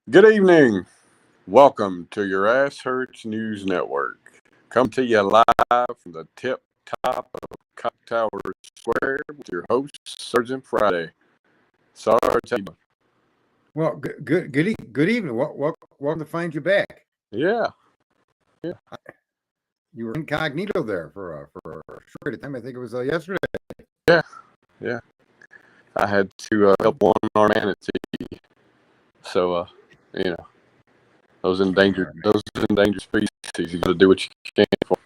Good evening. Welcome to your Ass Hurts News Network. Come to you live from the tip top of Cock Tower Square with your host, Sergeant Friday. Sergeant. Well, good evening. Welcome to find you back. Yeah. You were incognito there for a short period of time. I think it was yesterday. Yeah. I had to help one armed manatee. So, those endangered species, you got to do what you can for.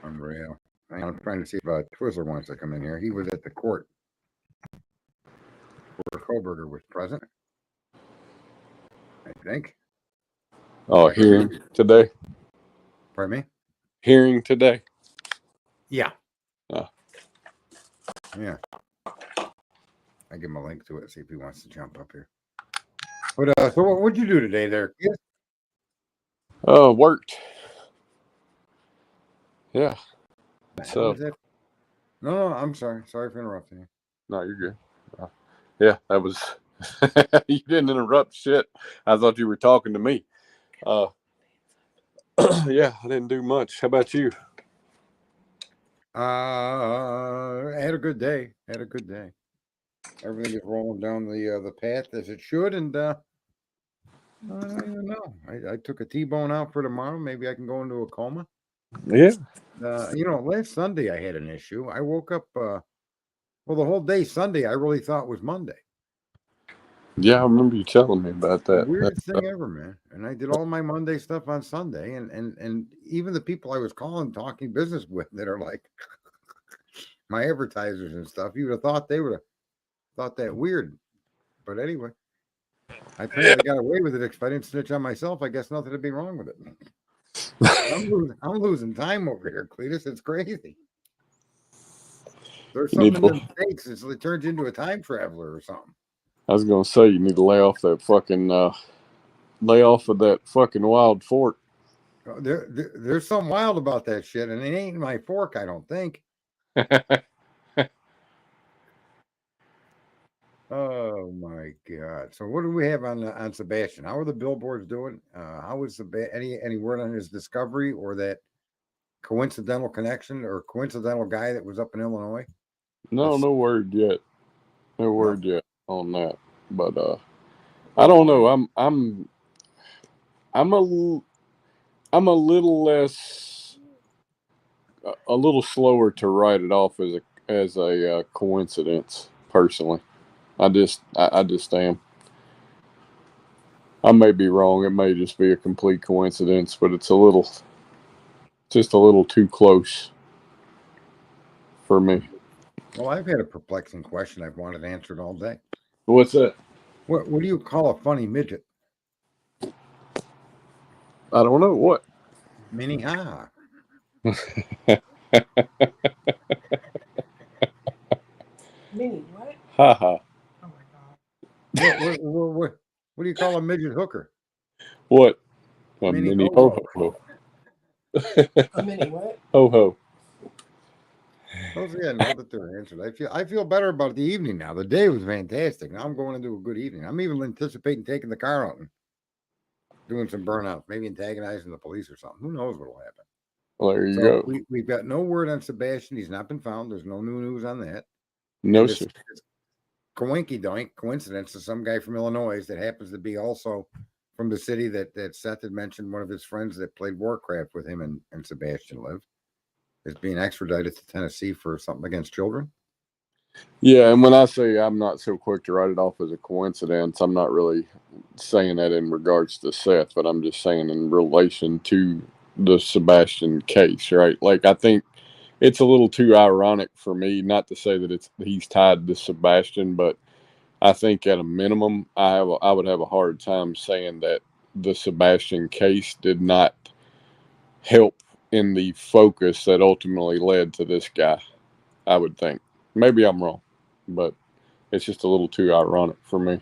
Unreal. I'm trying to see if Twizzler wants to come in here. He was at the court where Koberger was present, I think. Oh, hearing today? Pardon me? Hearing today? Yeah. Oh. Yeah. I give him a link to it, see if he wants to jump up here. But so what'd you do today there, kid? Worked. Yeah. So No, I'm sorry. Sorry for interrupting you. No, you're good. Yeah, that was. You didn't interrupt shit. I thought you were talking to me. Yeah, I didn't do much. How about you? I had a good day. Everything is rolling down the path as it should, and I don't know. I took a T-bone out for tomorrow. Maybe I can go into a coma. Yeah. Last Sunday I had an issue. I woke up. The whole day Sunday I really thought was Monday. Yeah, I remember you telling me about that. Weirdest thing ever, man. And I did all my Monday stuff on Sunday, and even the people I was calling, talking business with, that are like my advertisers and stuff, you would have thought they would have thought that weird. But anyway, I apparently got away with it. If I didn't snitch on myself, I guess nothing would be wrong with it. I'm losing time over here, Cletus. It's crazy. There's something in the mistakes. It turns into a time traveler or something. I was gonna say you need to lay off that fucking lay off of that fucking wild fork. There's something wild about that shit, and it ain't my fork, I don't think. Oh my god! So what do we have on Sebastian? How are the billboards doing? How is any word on his discovery or that coincidental connection or coincidental guy that was up in Illinois? No word yet. No word yet on that. But I don't know. I'm a little less, a little slower to write it off as a coincidence. Personally, I just am. I may be wrong. It may just be a complete coincidence, but it's just a little too close for me. Well, I've had a perplexing question I've wanted answered all day. What's that? What do you call a funny midget? I don't know. What? Mini ha. Mini what? Ha ha. Oh my god. What do you call a midget hooker? What? A Mini ho ho. A mini what? Ho ho. Hopefully, I know that they're answered. I feel better about the evening now. The day was fantastic. Now I'm going into a good evening. I'm even anticipating taking the car out and doing some burnouts, maybe antagonizing the police or something. Who knows what will happen? Well, there you go. We've got no word on Sebastian. He's not been found. There's no new news on that. No, sir. Coinky doink coincidence to some guy from Illinois that happens to be also from the city that Seth had mentioned. One of his friends that played Warcraft with him and Sebastian lived is being extradited to Tennessee for something against children. Yeah, and when I say I'm not so quick to write it off as a coincidence, I'm not really saying that in regards to Seth, but I'm just saying in relation to the Sebastian case, right? Like, I think it's a little too ironic for me, not to say that he's tied to Sebastian, but I think at a minimum, I would have a hard time saying that the Sebastian case did not help in the focus that ultimately led to this guy. I would think. Maybe I'm wrong, but it's just a little too ironic for me.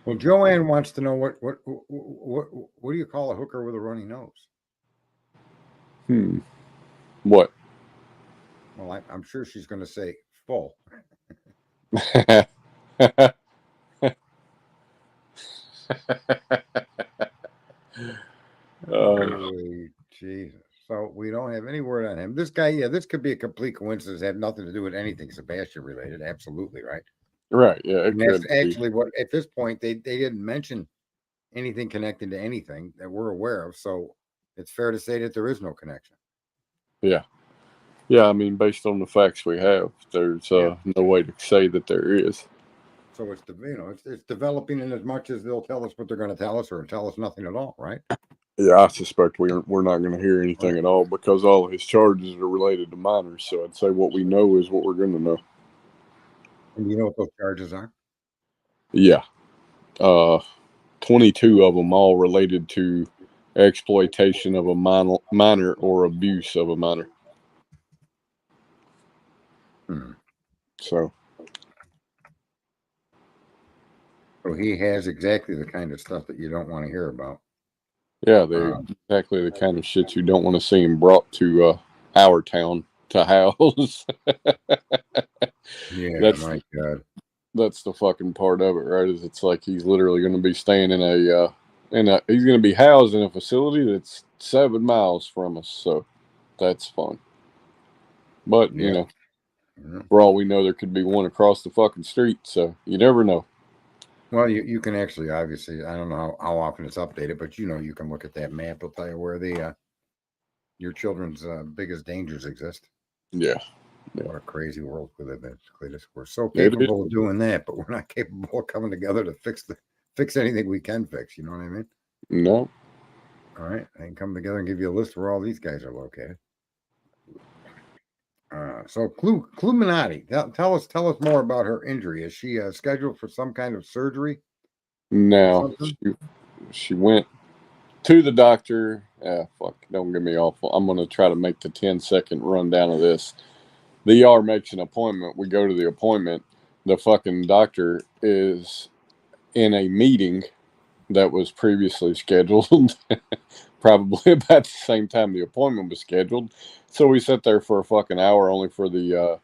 Well, Joanne wants to know what do you call a hooker with a runny nose? What? Well, I'm sure she's going to say full. Holy Jesus. So we don't have any word on him. This guy, yeah, this could be a complete coincidence, have nothing to do with anything Sebastian related. Absolutely, right? Right, yeah, it And that's could be. actually what at this point they didn't mention anything connecting to anything that we're aware of. So it's fair to say that there is no connection. Yeah. Yeah, I mean, based on the facts we have, there's Yeah. no way to say that there is. So it's it's developing in as much as they'll tell us what they're going to tell us or tell us nothing at all, right? Yeah, I suspect we're not going to hear anything Right. at all because all of his charges are related to minors. So I'd say what we know is what we're going to know. And you know what those charges are? Yeah, 22 of them all related to exploitation of a minor or abuse of a minor. So he has exactly the kind of stuff that you don't want to hear about. yeah, they're exactly the kind of shit you don't want to see him brought to our town to house. Yeah, That's my God. that's the fucking part of it, right? Is it's like he's literally going to be staying in a he's going to be housed in a facility that's 7 miles from us. So that's fun. But Yeah. for all we know, there could be one across the fucking street. So you never know. Well, you can actually obviously I don't know how often it's updated, but you can look at that map. It'll tell you where the your children's biggest dangers exist. Yeah. What a crazy world we live in, Cletus. We're so It capable of doing that, but we're not capable of coming together to fix anything we can fix. You know what I mean? No. All right, I can come together and give you a list where all these guys are located. So Cluminati, tell us more about her injury. Is she scheduled for some kind of surgery? No. She went to the doctor. Fuck, don't get me awful. I'm going to try to make the 10-second rundown of this. The ER makes an appointment. We go to the appointment. The fucking doctor is in a meeting that was previously scheduled, probably about the same time the appointment was scheduled. So we sat there for a fucking hour only for the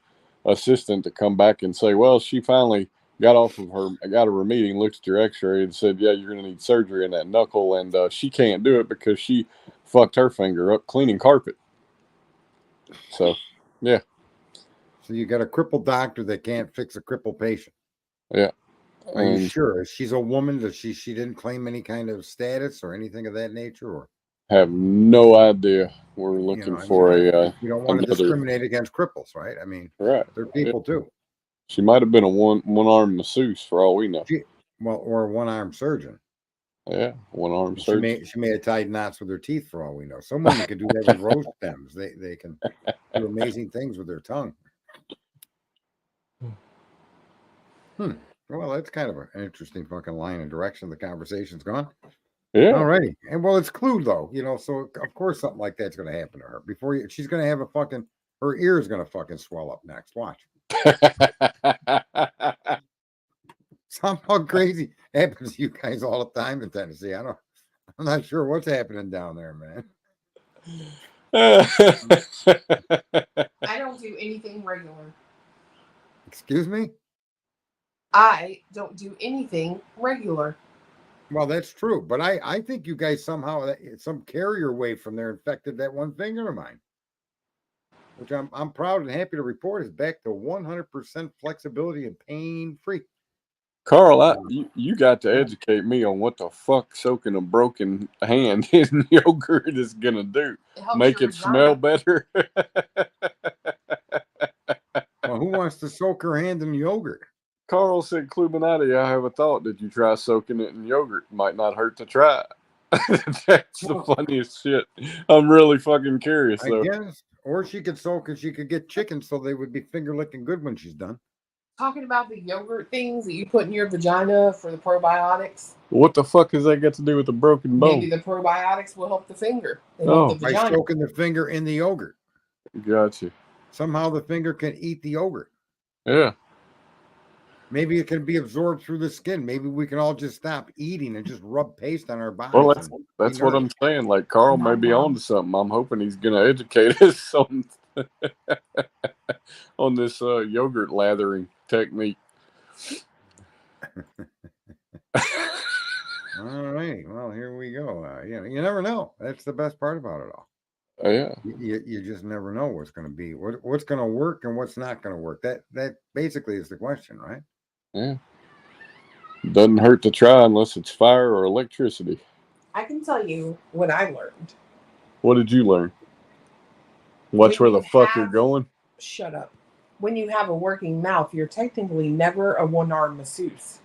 assistant to come back and say, well, she finally got out of her meeting, looked at your x-ray and said, yeah, you're going to need surgery in that knuckle. And she can't do it because she fucked her finger up cleaning carpet. So, yeah. So you got a crippled doctor that can't fix a crippled patient. Yeah. Are you sure? She's a woman. That she didn't claim any kind of status or anything of that nature, or have no idea. We're looking for you don't want to discriminate against cripples, right? I mean, right. They're people too. She might have been a one-armed masseuse for all we know. Or a one-armed surgeon. Yeah, one-armed surgeon. She may have tied knots with her teeth for all we know. Some women can do that with rose stems. They can do amazing things with their tongue. Well, that's kind of an interesting fucking line and direction the conversation's gone. Yeah. Alrighty. And well, it's clued though, so of course something like that's gonna happen to her. She's gonna have her ear's gonna fucking swell up next. Watch. Something crazy happens to you guys all the time in Tennessee. I'm not sure what's happening down there, man. I don't do anything regular. Excuse me? I don't do anything regular. Well, that's true, but I think you guys somehow some carrier wave from there infected that one finger of mine, which I'm proud and happy to report is back to 100% flexibility and pain free. Carl, you got to educate me on what the fuck soaking a broken hand in yogurt is gonna do. Make it smell better. Well, who wants to soak her hand in yogurt? Carl said, Cluminati, I have a thought. Did you try soaking it in yogurt? Might not hurt to try. That's the funniest shit. I'm really fucking curious, though. I guess. Or she could soak and she could get chicken so they would be finger licking good when she's done. Talking about the yogurt things that you put in your vagina for the probiotics. What the fuck has that got to do with the broken bone? Maybe the probiotics will help the finger. Help the vagina. By soaking the finger in the yogurt. Gotcha. Somehow the finger can eat the yogurt. Yeah. Maybe it can be absorbed through the skin. Maybe we can all just stop eating and just rub paste on our bodies. Well, that's what I'm saying. Like, Carl may be on to something. I'm hoping he's going to educate us on this yogurt lathering technique. All righty. Well, here we go. You never know. That's the best part about it all. Yeah. You just never know what's going to be, what's going to work and what's not going to work. That basically is the question, right? Yeah. Doesn't hurt to try unless it's fire or electricity. I can tell you what I learned. What did you learn? Watch where When the you fuck you're have- going. Shut up. When you have a working mouth, you're technically never a one-armed masseuse.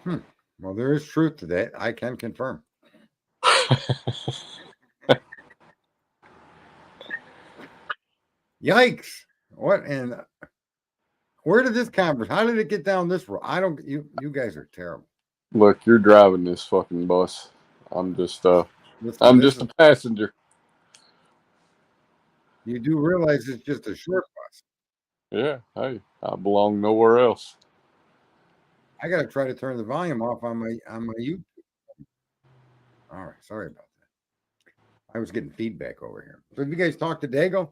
Well, there is truth to that. I can confirm. Yikes! What and where did this conversation? How did it get down this road? I don't. You guys are terrible. Look, you're driving this fucking bus. I'm just This a passenger. You do realize it's just a short bus. Yeah, hey, I belong nowhere else. I got to try to turn the volume off on my YouTube. All right, sorry about that. I was getting feedback over here. So, have you guys talked to Dago?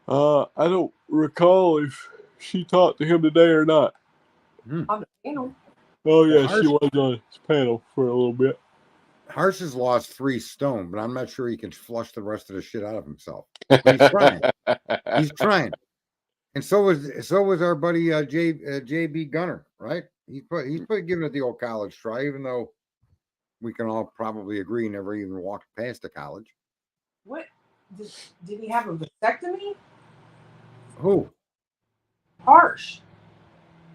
I don't recall if she talked to him today or not. On the panel. Oh yeah, Harsh- she was on his panel for a little bit. Harsh has lost 3 stone, but I'm not sure he can flush the rest of the shit out of himself. But he's trying. He's trying. And so was our buddy JB Gunner, right? He's giving it the old college try, even though we can all probably agree he never even walked past the college. What? Did he have a vasectomy? Who? Harsh.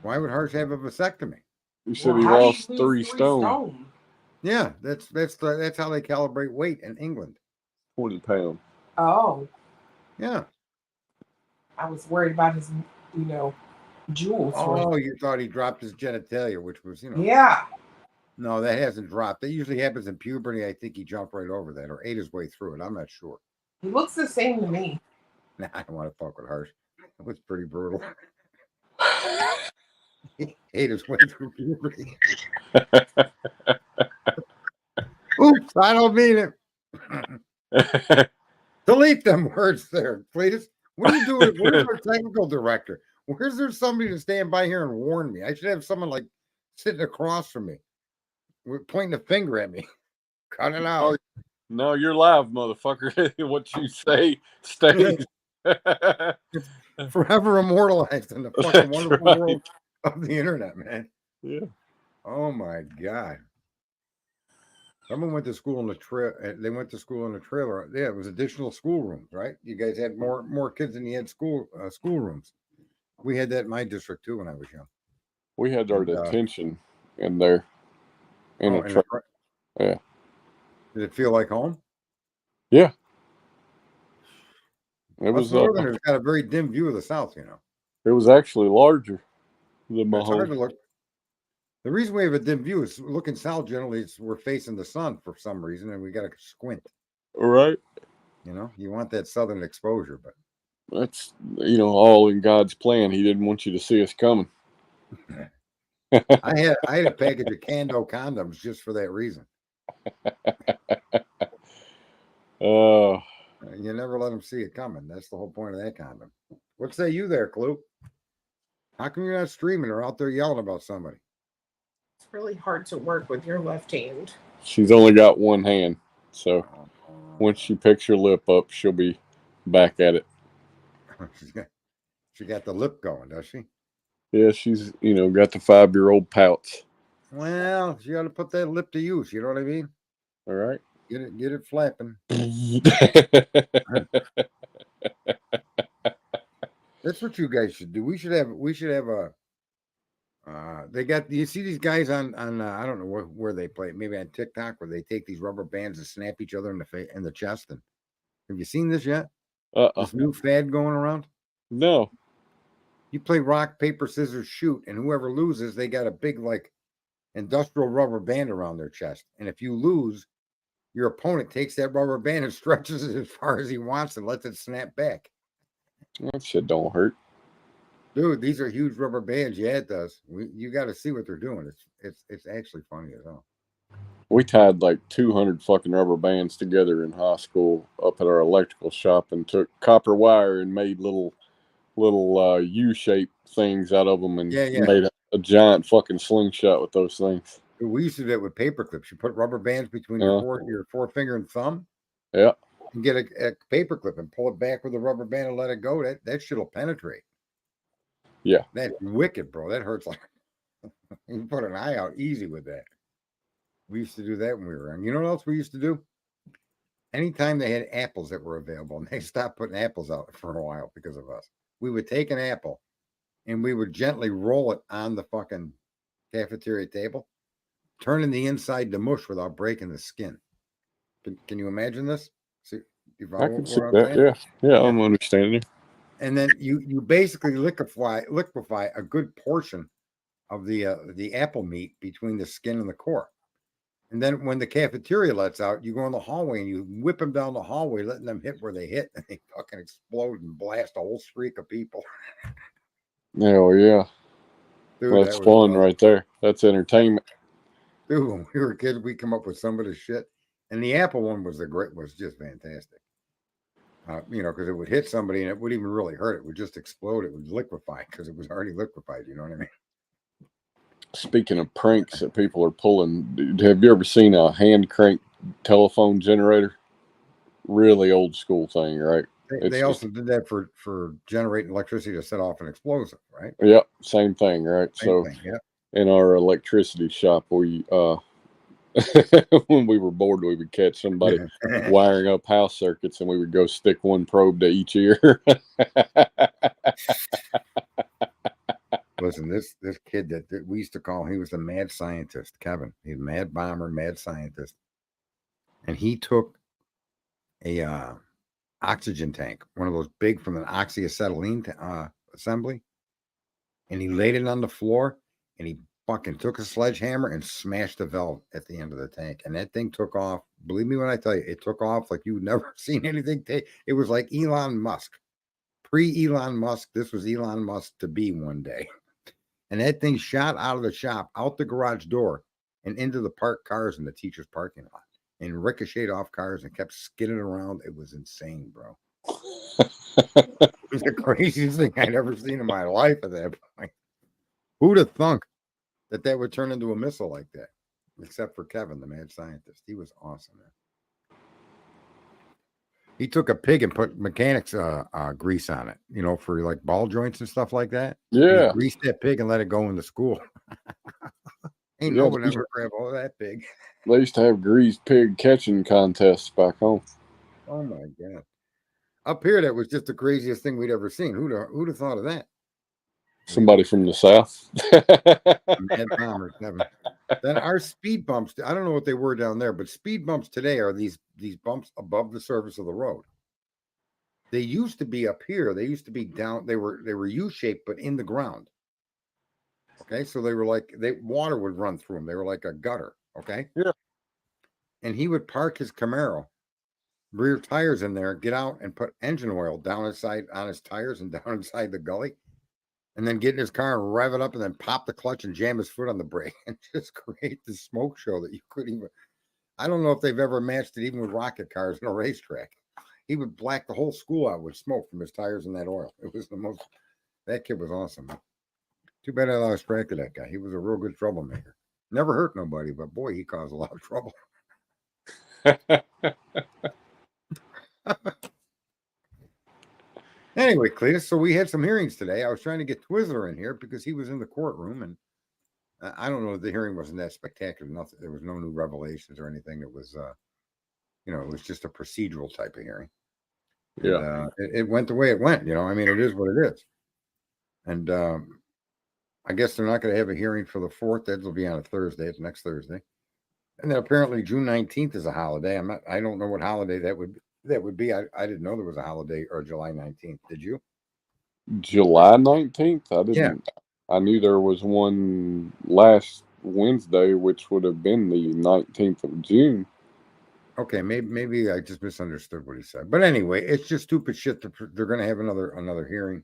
Why would Harsh have a vasectomy? You said Well, he how do you lost lose 3 stone, Yeah, that's how they calibrate weight in England. 20 pounds. Oh, Yeah. I was worried about his, jewels. Oh, you thought he dropped his genitalia, which was, Yeah. No, that hasn't dropped. That usually happens in puberty. I think he jumped right over that or ate his way through it. I'm not sure. He looks the same to me. Nah, I don't want to talk with Harsh. It was pretty brutal. He ate his way through puberty. Oops, I don't mean it. Delete them words there, please. What are you doing? Where's our technical director? Where's there somebody to stand by here and warn me? I should have someone like sitting across from me, pointing a finger at me. Cut it out. No, you're live, motherfucker. What you say stays. Forever immortalized in the fucking wonderful right. world of the internet, man. Yeah. Oh my god. Someone went to school in the They went to school in a trailer. Yeah, it was additional schoolrooms, right? You guys had more kids than you had schoolrooms. We had that in my district too when I was young. We had our detention in there. Yeah. Did it feel like home? Yeah. It was Northerners got a very dim view of the South, It was actually larger than my It's home. hard to look. The reason we have a dim view is looking south. Generally, we're facing the sun for some reason, and we got to squint. Right. You want that southern exposure, but that's all in God's plan. He didn't want you to see us coming. I had a package of Kando condoms just for that reason. You never let them see it coming. That's the whole point of that condom. What say you there, Clue? How come you're not streaming or out there yelling about somebody? It's really hard to work with your left hand. She's only got one hand, so once she picks her lip up, she'll be back at it. She got the lip going, does she? Yeah, she's got the 5-year-old pouts. Well, she got to put that lip to use. You know what I mean? All right. Get it flapping. That's what you guys should do. We should have a. You see these guys on I don't know where they play, maybe on TikTok, where they take these rubber bands and snap each other in the chest. And have you seen this yet? This new fad going around? No. You play rock, paper, scissors, shoot, and whoever loses, they got a big industrial rubber band around their chest. And if you lose, your opponent takes that rubber band and stretches it as far as he wants and lets it snap back. That shit don't hurt. Dude, these are huge rubber bands. Yeah, it does. You got to see what they're doing. It's actually funny as hell. We tied 200 fucking rubber bands together in high school up at our electrical shop and took copper wire and made little little U-shaped things out of them and Yeah, yeah. made a giant fucking slingshot with those things. We used to do that with paper clips. You put rubber bands between Uh, your forefinger and thumb, yeah, and get a paper clip and pull it back with a rubber band and let it go. That shit'll penetrate. yeah. That's wicked, bro. That hurts like you put an eye out easy with that. We used to do that when we were young. You know what else we used to do? Anytime they had apples that were available, and they stopped putting apples out for a while because of us, we would take an apple and we would gently roll it on the fucking cafeteria table, turning the inside to mush without breaking the skin. Can you imagine this? See, you I follow can see what I'm that. saying? Yeah, yeah. Yeah. I'm understanding. And then you basically liquefy a good portion of the apple meat between the skin and the core. And then when the cafeteria lets out, you go in the hallway and you whip them down the hallway, letting them hit where they hit, and they fucking explode and blast a whole streak of people. Hell yeah. Dude, Well, that that's was fun awesome. right there. That's entertainment. Dude, when we were kids, we come up with some of this shit. And the apple one was just fantastic. Because it would hit somebody and it wouldn't even really hurt. It would just explode. It would liquefy because it was already liquefied. You know what I mean? Speaking of pranks that people are pulling, have you ever seen a hand crank telephone generator? Really old school thing, right? They also did that for generating electricity to set off an explosive, right? Yep, same thing, right? Same So thing, yeah. in our electricity shop, we when we were bored, we would catch somebody wiring up house circuits, and we would go stick one probe to each ear. Listen, this kid that we used to call, he was the mad scientist, Kevin. He's a mad bomber, mad scientist. And he took a oxygen tank, one of those big from an oxyacetylene assembly, and he laid it on the floor, and he fucking took a sledgehammer and smashed the valve at the end of the tank. And that thing took off. Believe me when I tell you, it took off like you've never seen anything take. It was like Elon Musk. Pre-Elon Musk, this was Elon Musk to be one day. And that thing shot out of the shop, out the garage door, and into the parked cars in the teacher's parking lot, and ricocheted off cars and kept skidding around. It was insane, bro. It was the craziest thing I'd ever seen in my life at that point. Who'd have thunk that would turn into a missile like that? Except for Kevin, the mad scientist. He was awesome, man. He took a pig and put mechanics grease on it, for like ball joints and stuff like that. And he Yeah, greased that pig and let it go into school. Ain't yeah. nobody ever grab all that pig. They used to have greased pig catching contests back home. Oh my god! Up here, that was just the craziest thing we'd ever seen. Who'd have thought of that? Somebody from the south. Mad bomber, Kevin. Then our speed bumps. I don't know what they were down there, but speed bumps today are these bumps above the surface of the road. They used to be up here. They used to be down. They were U-shaped, but in the ground. Okay, so they were like water would run through them. They were like a gutter. Okay. Yeah. And he would park his Camaro, rear tires in there, get out and put engine oil down inside on his tires and down inside the gully, and then get in his car and rev it up and then pop the clutch and jam his foot on the brake and just create this smoke show that you couldn't even. I don't know if they've ever matched it even with rocket cars in a racetrack. He would black the whole school out with smoke from his tires and that oil. It was that kid was awesome. Too bad I lost track of that guy. He was a real good troublemaker. Never hurt nobody, but boy, he caused a lot of trouble. Anyway, Cletus, so we had some hearings today. I was trying to get Twizzler in here because he was in the courtroom, and I don't know, the hearing wasn't that spectacular. Nothing. There was no new revelations or anything. It was, it was just a procedural type of hearing. And, Yeah. it went the way it went. I mean, it is what it is. And I guess they're not going to have a hearing for the 4th. That'll be on a Thursday. It's next Thursday. And then apparently June 19th is a holiday. I don't know what holiday that would be. I didn't know there was a holiday or July 19th. Did you? July 19th? I didn't. Yeah. I knew there was one last Wednesday, which would have been the 19th of June. Okay, maybe I just misunderstood what he said. But anyway, it's just stupid shit. They're going to have another hearing.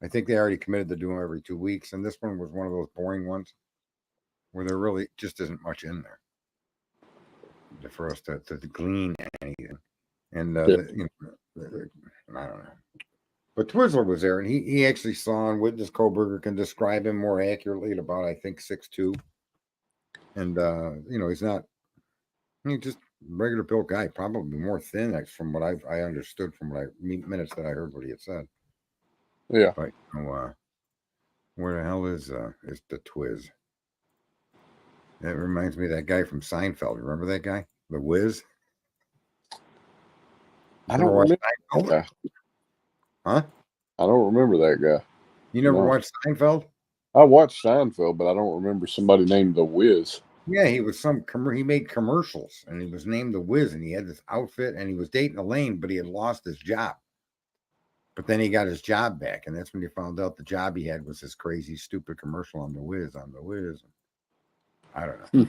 I think they already committed to do them every 2 weeks, and this one was one of those boring ones where there really just isn't much in there for us to glean anything. And I don't know. But Twizzler was there, and he actually saw and witnessed Koberger can describe him more accurately at about, I think, 6'2". And, he's not, just regular built guy, probably more thin from what I understood from what minutes that I heard what he had said. Yeah. But, where the hell is the Twiz? That reminds me of that guy from Seinfeld. Remember that guy? The Wiz? I don't remember that guy. Huh? I don't remember that guy. You never watched Seinfeld? I watched Seinfeld, but I don't remember somebody named The Wiz. Yeah, he was he made commercials, and he was named The Wiz, and he had this outfit, and he was dating Elaine, but he had lost his job. But then he got his job back, and that's when he found out the job he had was this crazy, stupid commercial on The Wiz. I don't know.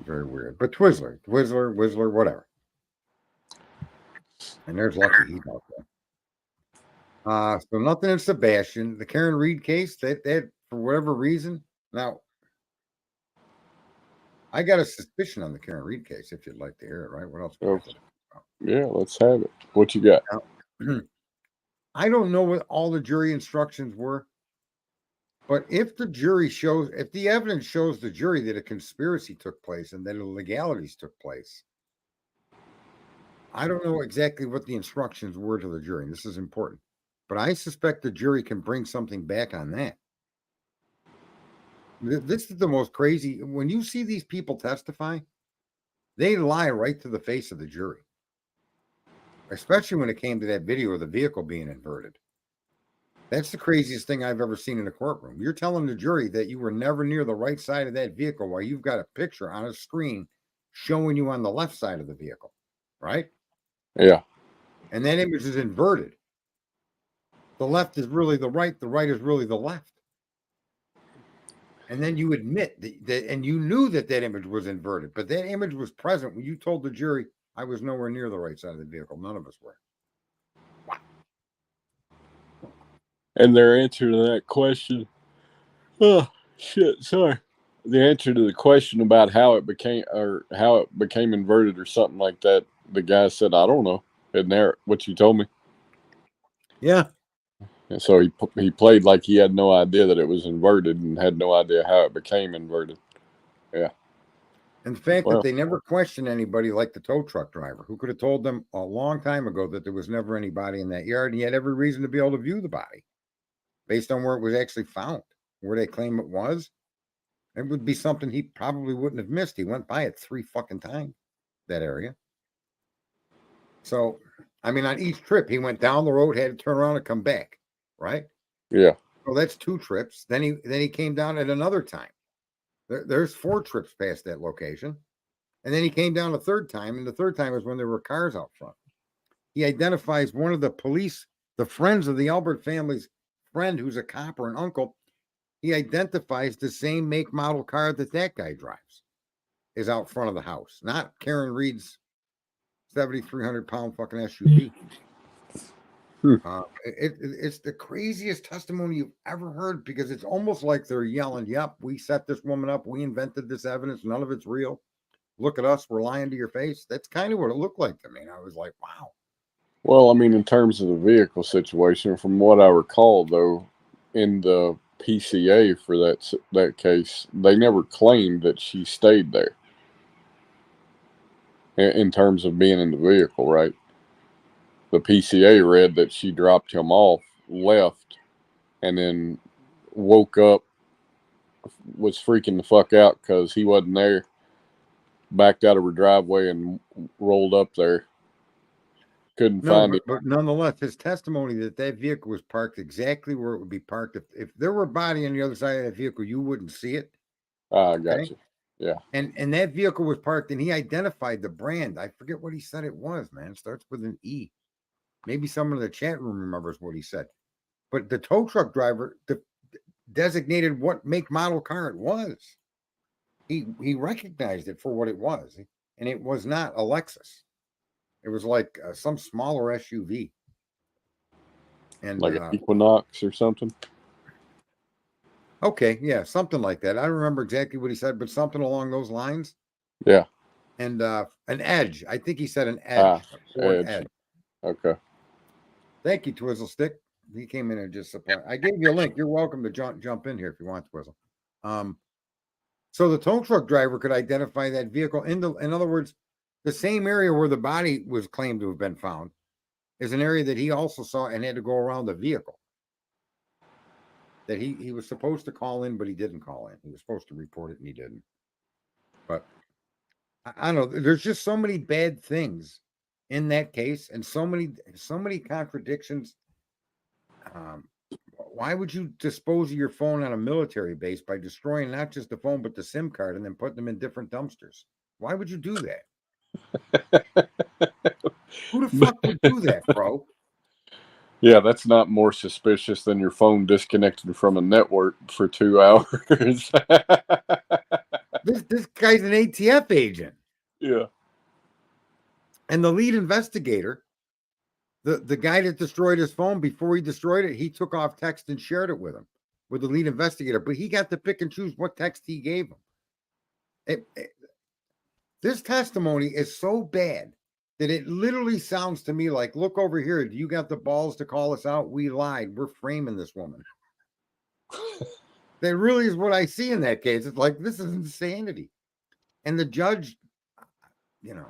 Very weird. But Twizzler, whatever. And there's Lucky he's out there. So nothing in Sebastian. The Karen Reed case, that for whatever reason. Now, I got a suspicion on the Karen Reed case, if you'd like to hear it, right? What else? Okay. Yeah, let's have it. What you got? Now, I don't know what all the jury instructions were, but if the evidence shows the jury that a conspiracy took place and that illegalities took place, I don't know exactly what the instructions were to the jury. This is important, but I suspect the jury can bring something back on that. This is the most crazy. When you see these people testify, they lie right to the face of the jury, especially when it came to that video of the vehicle being inverted. That's the craziest thing I've ever seen in a courtroom. You're telling the jury that you were never near the right side of that vehicle while you've got a picture on a screen showing you on the left side of the vehicle, right? Yeah. And that image is inverted. The left is really the right is really the left. And then you admit that and you knew that image was inverted, but that image was present when you told the jury, I was nowhere near the right side of the vehicle. None of us were. Wow. And their answer to that question, the answer to the question about how it became inverted or something like that, the guy said, I don't know. Isn't that what you told me? Yeah. And so he played like he had no idea that it was inverted and had no idea how it became inverted. Yeah. And the fact that they never questioned anybody like the tow truck driver, who could have told them a long time ago that there was never any body in that yard, and he had every reason to be able to view the body based on where it was actually found, where they claim it was. It would be something he probably wouldn't have missed. He went by it 3 fucking times, that area. So, I mean, on each trip, he went down the road, had to turn around and come back, right? Yeah. So that's 2 trips. Then he came down at another time. There's 4 trips past that location. And then he came down a third time, and the third time is when there were cars out front. He identifies one of the police, the friends of the Albert family's friend, who's a cop or an uncle. He identifies the same make, model car that guy drives is out front of the house, not Karen Reed's 7,300-pound fucking SUV. It's the craziest testimony you've ever heard, because it's almost like they're yelling, yep, we set this woman up. We invented this evidence. None of it's real. Look at us. We're lying to your face. That's kind of what it looked like to me. And I was like, wow. Well, I mean, in terms of the vehicle situation, from what I recall, though, in the PCA for that case, they never claimed that she stayed there in terms of being in the vehicle, right? The PCA read that she dropped him off, left, and then woke up, was freaking the fuck out because he wasn't there, backed out of her driveway and rolled up there. Couldn't find it. But nonetheless, his testimony that vehicle was parked exactly where it would be parked. If there were a body on the other side of that vehicle, you wouldn't see it. I got you. Yeah. And that vehicle was parked, and he identified the brand. I forget what he said it was, man. It starts with an E. Maybe someone in the chat room remembers what he said. But the tow truck driver designated what make, model car it was. He recognized it for what it was, and it was not a Lexus. It was like some smaller SUV. And like an Equinox or something. Okay, yeah, something like that. I don't remember exactly what he said, but something along those lines. Yeah. And an Edge. I think he said an Edge. Edge. Okay. Thank you, Twizzle Stick. He came in and just supplied. I gave you a link. You're welcome to jump in here if you want, Twizzle. So the tow truck driver could identify that vehicle in other words, the same area where the body was claimed to have been found is an area that he also saw and had to go around the vehicle. That he was supposed to call in, but he didn't call in. He was supposed to report it and he didn't. But I don't know. There's just so many bad things in that case, and so many contradictions. Why would you dispose of your phone on a military base by destroying not just the phone but the SIM card and then putting them in different dumpsters? Why would you do that? Who the fuck would do that, bro? Yeah, that's not more suspicious than your phone disconnected from a network for 2 hours. This guy's an ATF agent. Yeah. And the lead investigator, the guy that destroyed his phone, before he destroyed it, he took off text and shared it with him, with the lead investigator. But he got to pick and choose what text he gave him. This testimony is so bad that it literally sounds to me like, look over here. You got the balls to call us out? We lied. We're framing this woman. That really is what I see in that case. It's like, this is insanity. And the judge,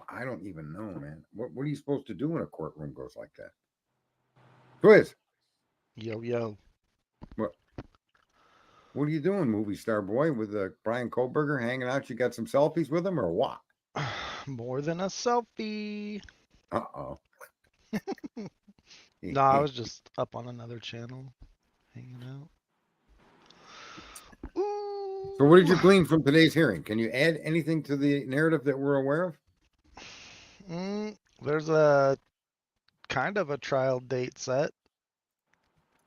I don't even know, man. What are you supposed to do when a courtroom goes like that? Quiz. Yo. What are you doing, movie star boy, with Brian Kohlberger hanging out? You got some selfies with him or what? More than a selfie. Uh-oh. No, I was just up on another channel, hanging out. Ooh. So what did you glean from today's hearing? Can you add anything to the narrative that we're aware of? There's a kind of a trial date set.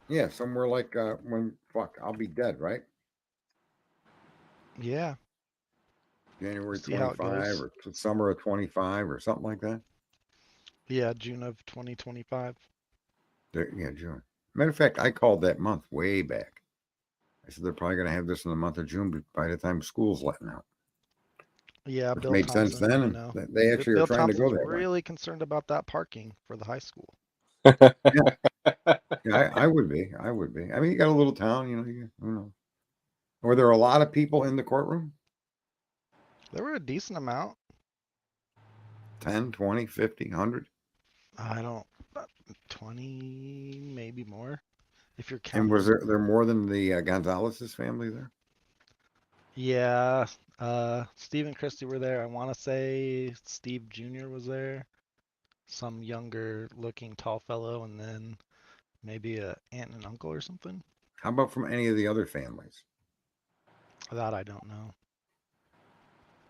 Yeah, somewhere like I'll be dead, right? Yeah. January See how it 25 or summer of 25 or something like that. Yeah, June of 2025. Yeah, June. Matter of fact, I called that month way back. I said they're probably going to have this in the month of June by the time school's letting out. Yeah, Which Bill made Thompson, sense then, and they actually are trying to go that way. Really concerned about that parking for the high school. Yeah, I would be. I mean, you got a little town, who knows? Were there a lot of people in the courtroom? There were a decent amount. 10, 20, 50, 100? I don't, 20, maybe more, if you're counting. And was there more than the Gonzalez's family there? Yeah, Steve and Christy were there. I want to say Steve Jr. was there. Some younger looking tall fellow, and then maybe a aunt and uncle or something. How about from any of the other families? That I don't know.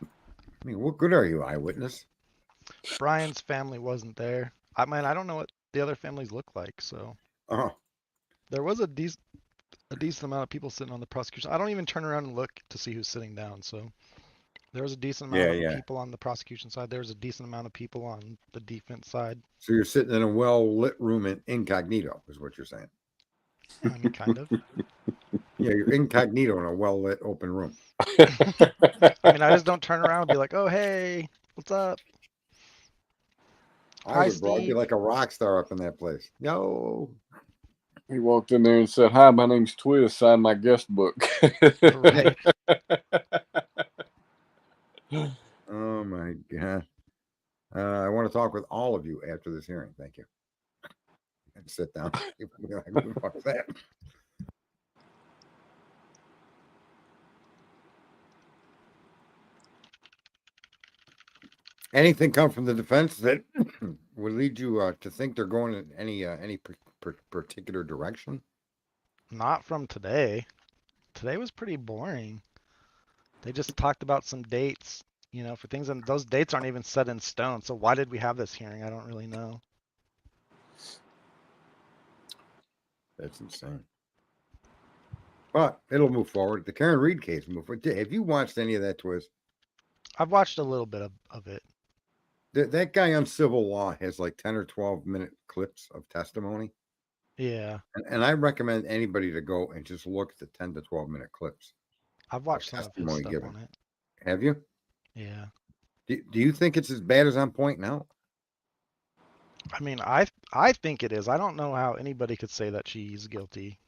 I mean, what good are you, eyewitness? Brian's family wasn't there. I mean, I don't know what the other families look like, so. There was a decent amount of people sitting on the prosecution. I don't even turn around and look to see who's sitting down, so. There was a decent amount of people on the prosecution side. There was a decent amount of people on the defense side. So you're sitting in a well-lit room in incognito, is what you're saying. I mean, kind of. Yeah, you're incognito in a well-lit open room. I mean, I just don't turn around and be like, oh, hey, what's up? Hi, Steve. I'd be like a rock star up in that place. Yo. He walked in there and said, "Hi, my name's Twiz. Sign my guest book." Right. Oh, my God. I want to talk with all of you after this hearing. Thank you. And sit down. Who the fuck is that? Anything come from the defense that would lead you to think they're going in any particular direction? Not from today. Today was pretty boring. They just talked about some dates, for things, and those dates aren't even set in stone. So why did we have this hearing? I don't really know. That's insane. But it'll move forward. The Karen Reed case move forward. Have you watched any of that, Twiz? I've watched a little bit of it. That guy on civil law has like 10 or 12-minute clips of testimony. Yeah. And I recommend anybody to go and just look at the 10 to 12-minute clips. I've watched some of his stuff on it. Have you? Yeah. Do you think it's as bad as I'm pointing out? I mean, I think it is. I don't know how anybody could say that she's guilty.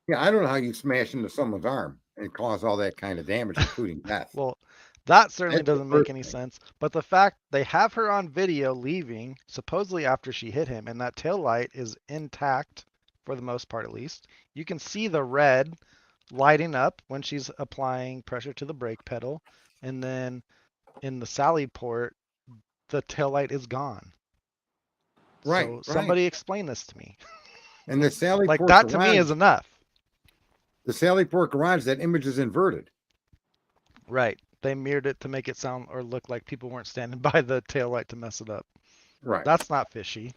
Yeah, I don't know how you smash into someone's arm and cause all that kind of damage, including death. Well, that certainly That's the doesn't make first any thing. sense. But the fact they have her on video leaving, supposedly after she hit him, and that tail light is intact for the most part, at least. You can see the red lighting up when she's applying pressure to the brake pedal, and then in the Sally port, the tail light is gone. Right, So right. somebody explain this to me. And the Sally Like Port that to me garage, is enough. the Sally Port garage, that image is inverted. Right. They mirrored it to make it sound or look like people weren't standing by the tail light to mess it up. Right. That's not fishy.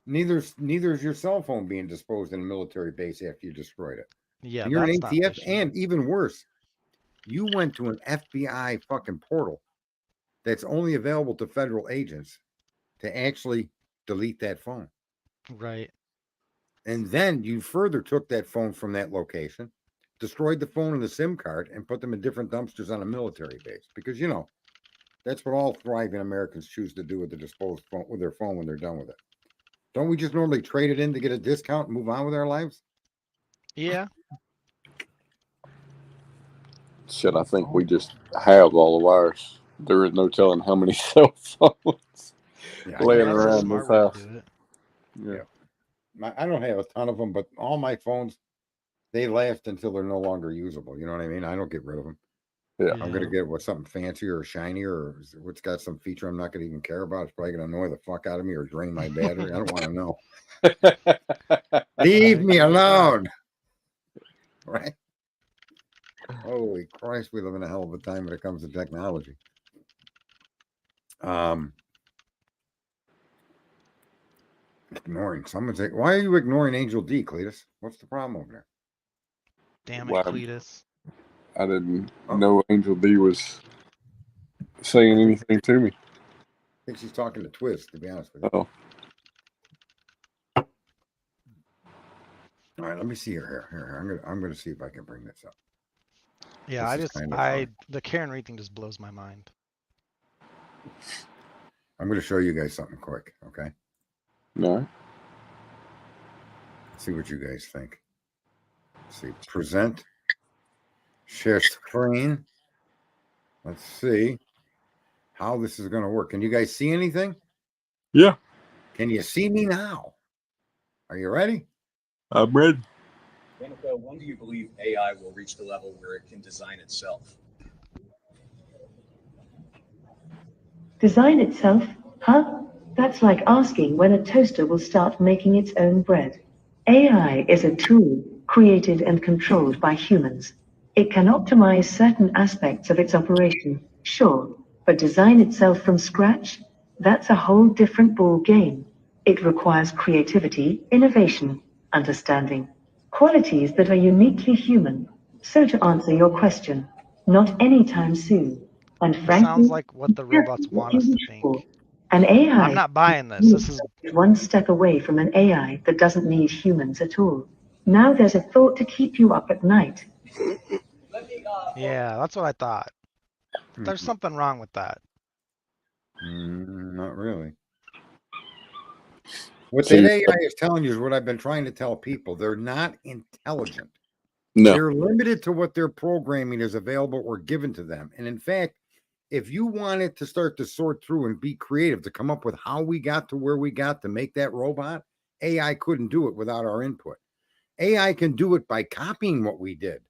Neither is your cell phone being disposed in a military base after you destroyed it. Yeah, And you're an that's not ATF, fishy. and even worse, you went to an FBI fucking portal that's only available to federal agents to actually delete that phone. Right. And then you further took that phone from that location, destroyed the phone and the SIM card, and put them in different dumpsters on a military base. Because that's what all thriving Americans choose to do with the disposed phone, with their phone when they're done with it. Don't we just normally trade it in to get a discount and move on with our lives? Yeah. Shit, I think we just have all of ours. There is no telling how many cell phones laying That's a around smart this way to house. do it. Yeah. I don't have a ton of them, but all my phones, they last until they're no longer usable. You know what I mean? I don't get rid of them. Yeah. I'm gonna get something fancier or shinier or what's got some feature I'm not gonna even care about. It's probably gonna annoy the fuck out of me or drain my battery. I don't want to know. Leave me alone. Right? Holy Christ, we live in a hell of a time when it comes to technology. Ignoring someone's like, why are you ignoring Angel D, Cletus? What's the problem over there? Damn it, Wow. Cletus. I didn't know Angel D was saying anything to me. I think she's talking to Twist, to be honest with you. Oh. All right, let me see her here. I'm gonna see if I can bring this up. Yeah, This is kind of fun. the Karen Reed thing just blows my mind. I'm gonna show you guys something quick, okay? No. See what you guys think. Let's see, present, share screen. Let's see how this is gonna work. Can you guys see anything? Yeah. Can you see me now? Are you ready? I'm ready. Danica, when do you believe AI will reach the level where it can design itself? Design itself? Huh? That's like asking when a toaster will start making its own bread. AI is a tool created and controlled by humans. It can optimize certain aspects of its operation, sure, but design itself from scratch? That's a whole different ball game. It requires creativity, innovation, understanding, qualities that are uniquely human. So to answer your question, not anytime soon. And This frankly, sounds like what the robots what want you us to wish for. think. An AI I'm not buying this. This is is one step away from an AI that doesn't need humans at all. Now there's a thought to keep you up at night. yeah, that's what I thought. There's something wrong with that. Not really. What that AI is telling you is what I've been trying to tell people. They're not intelligent. No. They're limited to what their programming is available or given to them. And in fact, if you wanted to start to sort through and be creative to come up with how we got to where we got to make that robot, AI couldn't do it without our input. AI can do it by copying what we did.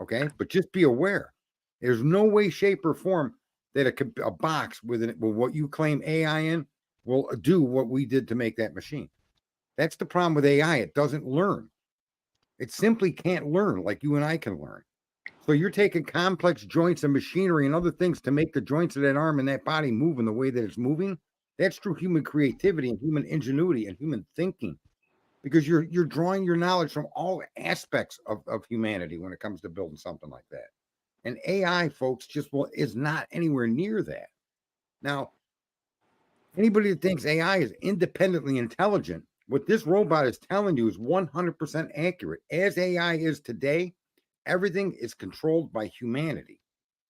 Okay. But just be aware there's no way, shape, or form that a box with what you claim AI in will do what we did to make that machine. That's the problem with AI. It doesn't learn. It simply can't learn like you and I can learn. So you're taking complex joints and machinery and other things to make the joints of that arm and that body move in the way that it's moving. That's true human creativity and human ingenuity and human thinking, because you're drawing your knowledge from all aspects of humanity when it comes to building something like that. And AI, folks, is not anywhere near that. Now, anybody that thinks AI is independently intelligent, what this robot is telling you is 100% accurate. As AI is today, everything is controlled by humanity.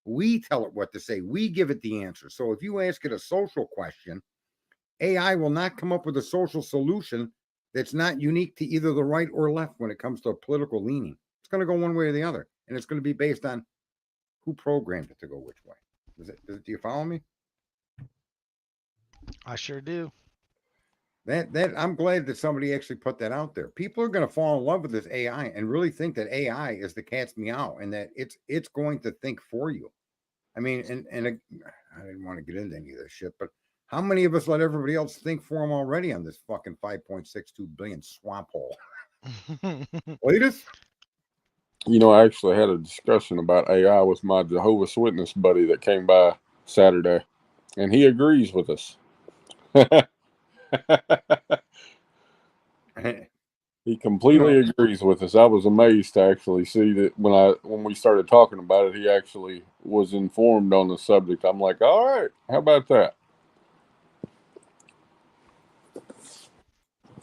We tell it what to say. We give it the answer. So if you ask it a social question, AI will not come up with a social solution that's not unique to either the right or left when it comes to a political leaning. It's going to go one way or the other, and it's going to be based on who programmed it to go which way. Do you follow me? I sure do. That I'm glad that somebody actually put that out there. People are going to fall in love with this AI and really think that AI is the cat's meow and that it's going to think for you. I mean, and I didn't want to get into any of this shit, but how many of us let everybody else think for them already on this fucking 5.62 billion swamp hole? Latest? You know, I actually had a discussion about AI with my Jehovah's Witness buddy that came by Saturday, and he agrees with us. He completely agrees with us. I was amazed to actually see that when we started talking about it, he actually was informed on the subject. I'm like, all right, how about that?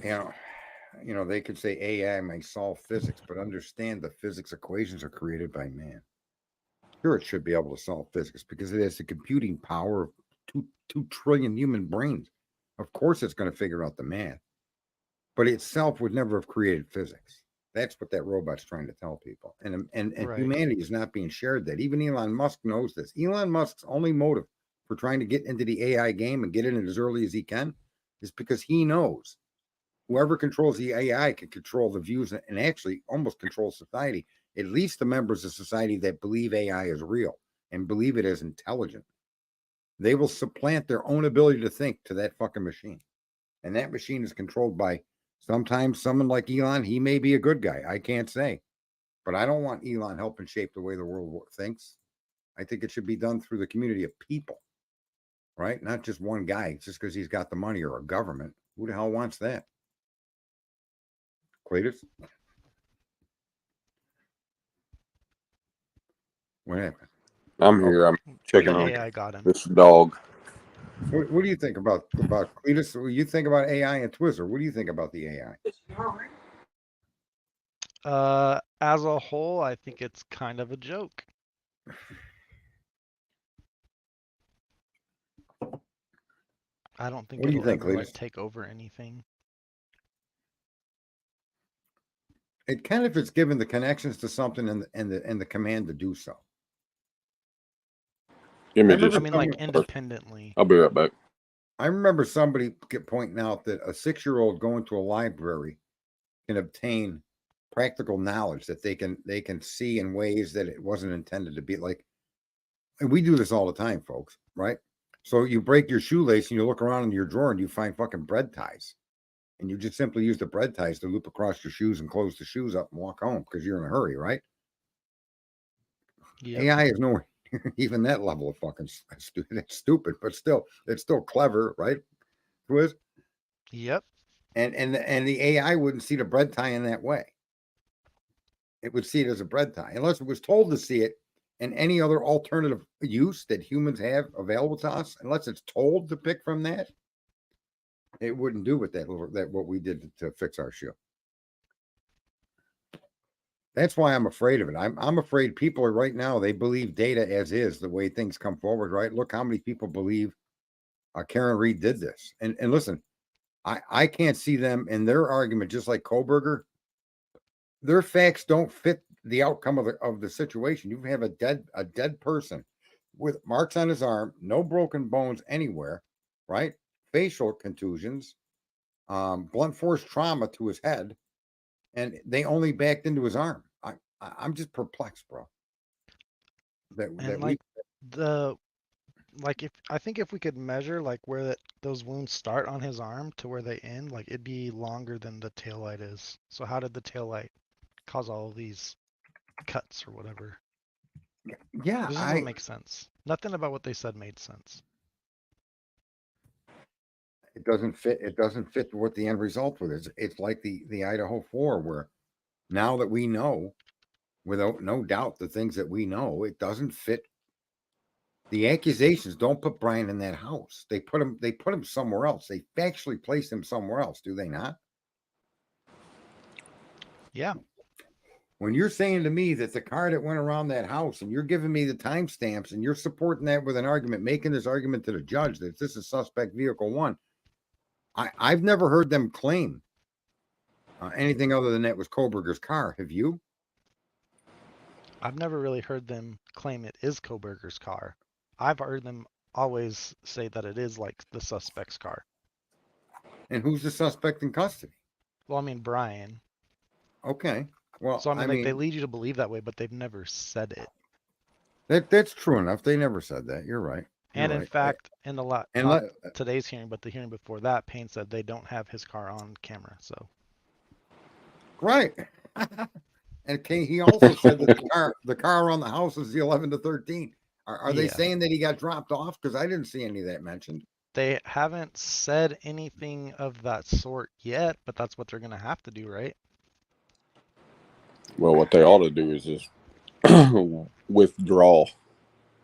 You know, they could say AI may solve physics, but understand the physics equations are created by man. Sure, it should be able to solve physics because it has the computing power of 2 trillion human brains. Of course, it's going to figure out the math, but itself would never have created physics. That's what that robot's trying to tell people. And Right. humanity is not being shared that. Even Elon Musk knows this. Elon Musk's only motive for trying to get into the AI game and get in it as early as he can is because he knows whoever controls the AI can control the views and actually almost control society, at least the members of society that believe AI is real and believe it is intelligent. They will supplant their own ability to think to that fucking machine. And that machine is controlled by sometimes someone like Elon. He may be a good guy. I can't say. But I don't want Elon helping shape the way the world thinks. I think it should be done through the community of people, right? Not just one guy just because he's got the money or a government. Who the hell wants that? Cletus? What happened? I'm here. I'm checking The on AI got him. this dog. What do you think about Cletus? What do you think about AI and Twizzler? What do you think about the AI? As a whole, I think it's kind of a joke. I don't think What do you it'll think, ever like Cletus? take over anything. It kind of is given the connections to something and the command to do so. Give me I just. I mean, like independently. I'll be right back. I remember somebody pointing out that a 6-year-old going to a library can obtain practical knowledge that they can see in ways that it wasn't intended to be. Like, and we do this all the time, folks, right? So you break your shoelace and you look around in your drawer and you find fucking bread ties. And you just simply use the bread ties to loop across your shoes and close the shoes up and walk home because you're in a hurry, right? Yep. AI is nowhere even that level of fucking stupid, but still, it's still clever, right? Twiz? Yep. And the AI wouldn't see the bread tie in that way. It would see it as a bread tie, unless it was told to see it in any other alternative use that humans have available to us. Unless it's told to pick from that, it wouldn't do with that what we did to fix our shoe. That's why I'm afraid of it. I'm afraid people are right now, they believe data as is, the way things come forward, right? Look how many people believe Karen Reed did this. And listen, I can't see them in their argument, just like Koberger. Their facts don't fit the outcome of the situation. You have a dead person with marks on his arm, no broken bones anywhere, right? Facial contusions, blunt force trauma to his head, and they only backed into his arm. I'm just perplexed, bro. If we could measure like where those wounds start on his arm to where they end, like it'd be longer than the taillight is. So how did the taillight cause all of these cuts or whatever? Yeah, this doesn't make sense. Nothing about what they said made sense. It doesn't fit. It doesn't fit what the end result was. It's like the Idaho 4, where now that we know, without no doubt, the things that we know, it doesn't fit. The accusations don't put Brian in that house. They put him somewhere else. They factually placed him somewhere else, do they not? Yeah. When you're saying to me that the car that went around that house, and you're giving me the timestamps, and you're supporting that with an argument, making this argument to the judge that this is suspect vehicle 1, I've never heard them claim anything other than that was Koberger's car. Have you? I've never really heard them claim it is Koberger's car. I've heard them always say that it is like the suspect's car. And who's the suspect in custody? Well, I mean, Brian. Okay. Well, so I mean, like, they lead you to believe that way, but they've never said it. That's true enough. They never said that. You're right. And in fact, in the not today's hearing, but the hearing before that, Payne said they don't have his car on camera. So. Right. And he also said that the car around the house is the 11 to 13. Are they saying that he got dropped off? Because I didn't see any of that mentioned. They haven't said anything of that sort yet, but that's what they're going to have to do, right? Well, what they ought to do is just withdraw,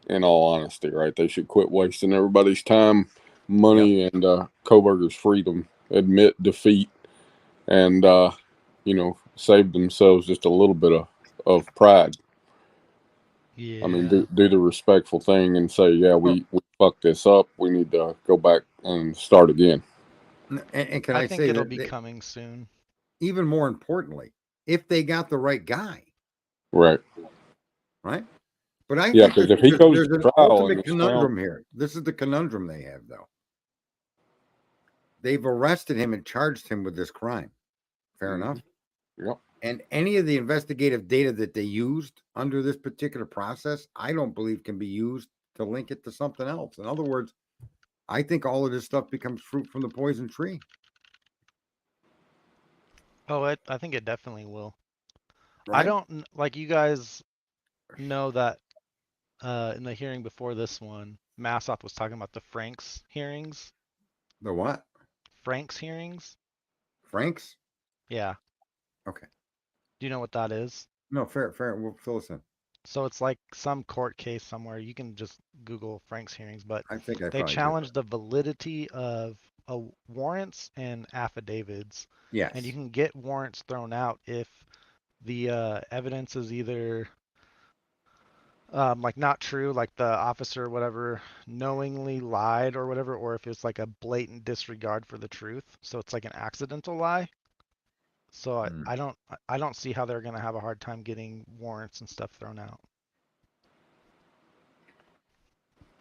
in all honesty, right? They should quit wasting everybody's time, money, and Koberger's freedom, admit defeat, and, save themselves just a little bit of pride. Yeah. I mean, do the respectful thing and say, yeah, we fucked this up. We need to go back and start again. And can I think say it'll be coming soon. Even more importantly, if they got the right guy. Right. Right? But I think because if he goes there's to an trial ultimate conundrum here. This is the conundrum they have, though. They've arrested him and charged him with this crime. Fair enough? Yep. And any of the investigative data that they used under this particular process, I don't believe can be used to link it to something else. In other words, I think all of this stuff becomes fruit from the poison tree. Oh, I think it definitely will. Right? I don't, like, you guys know that in the hearing before this one, Massoff was talking about the Franks hearings. The what? Franks hearings. Franks? Yeah. Okay. Do you know what that is? No, fair. We'll fill us in. So it's like some court case somewhere. You can just Google Frank's hearings, but I think they challenged the validity of warrants and affidavits. Yes. And you can get warrants thrown out if the evidence is either like not true, like the officer or whatever knowingly lied or whatever, or if it's like a blatant disregard for the truth. So it's like an accidental lie. So I don't see how they're going to have a hard time getting warrants and stuff thrown out.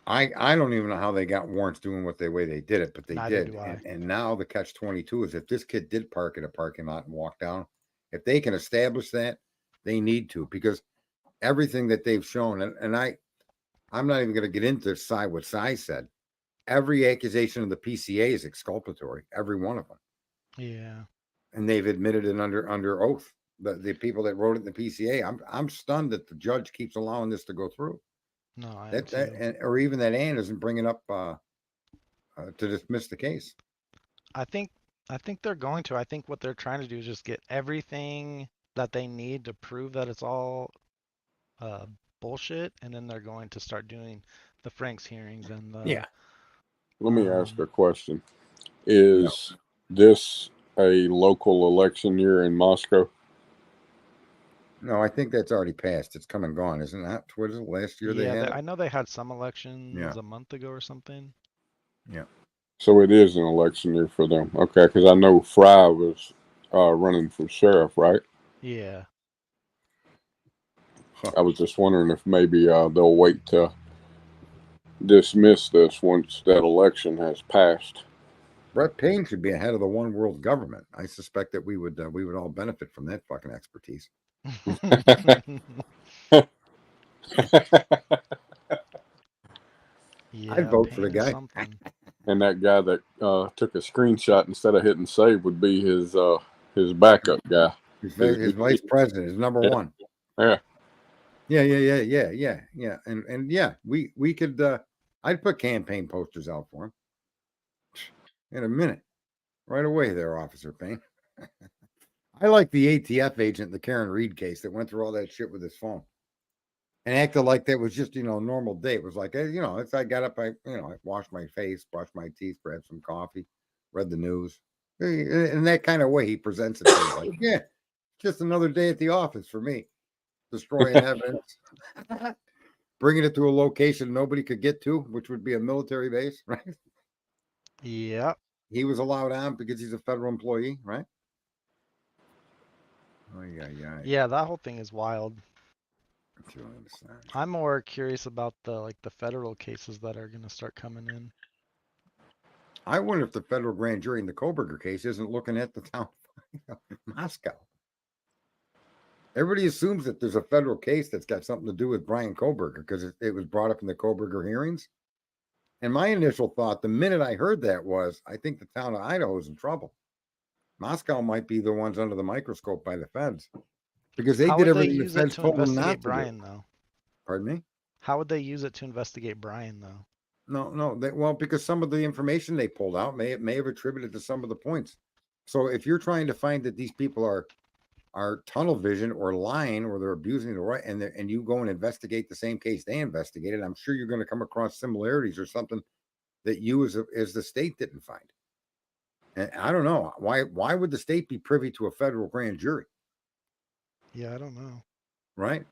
I don't even know how they got warrants doing the way they did it, but they Neither did. do I. And now the catch-22 is if this kid did park at a parking lot and walk down, if they can establish that, they need to, because everything that they've shown, and I'm not even going to get into what Cy said. Every accusation of the PCA is exculpatory, every one of them. Yeah. And they've admitted it under oath. The people that wrote it in the PCA, I'm stunned that the judge keeps allowing this to go through. No, or even that Ann isn't bringing up to dismiss the case. I think they're going to. I think what they're trying to do is just get everything that they need to prove that it's all bullshit, and then they're going to start doing the Franks hearings and the. Let me ask a question: Is this a local election year in Moscow? No, I think that's already passed. It's come and gone, isn't that? What is it? Last year they had. I know they had some elections a month ago or something. Yeah. So it is an election year for them. Okay, because I know Fry was running for sheriff, right? Yeah. I was just wondering if maybe they'll wait to dismiss this once that election has passed. Brett Payne should be ahead of the one world government. I suspect that we would all benefit from that fucking expertise. I'd vote for the guy. And that guy that took a screenshot instead of hitting save would be his backup guy. His vice president, his number one. Yeah. Yeah. And yeah, we could. I'd put campaign posters out for him in a minute, right away. There, Officer Payne. I like the ATF agent in the Karen Reed case that went through all that shit with his phone and acted like that was just, a normal day. It was like, hey, I got up, I washed my face, brushed my teeth, grabbed some coffee, read the news. In that kind of way, he presents it to me like, yeah, Just another day at the office for me. Destroying evidence. Bringing it to a location nobody could get to, which would be a military base, right? Yeah. He was allowed on because he's a federal employee, right? Oh, yeah. Yeah, that whole thing is wild. Julian Assange. I'm more curious about the federal cases that are gonna start coming in. I wonder if the federal grand jury in the Koberger case isn't looking at the town of Moscow. Everybody assumes that there's a federal case that's got something to do with Brian Koberger because it was brought up in the Koberger hearings. And my initial thought, the minute I heard that, was I think the town of Idaho is in trouble. Moscow might be the ones under the microscope by the feds because they did everything the feds told them not to Brian, do. though? Pardon me? How would they use it to investigate Brian, though? No. Well, because some of the information they pulled out may have attributed to some of the points. So if you're trying to find that these people are tunnel vision or lying or they're abusing the right, and you go and investigate the same case they investigated, I'm sure you're going to come across similarities or something that you as the state didn't find. And I don't know why would the state be privy to a federal grand jury? Yeah, I don't know. Right?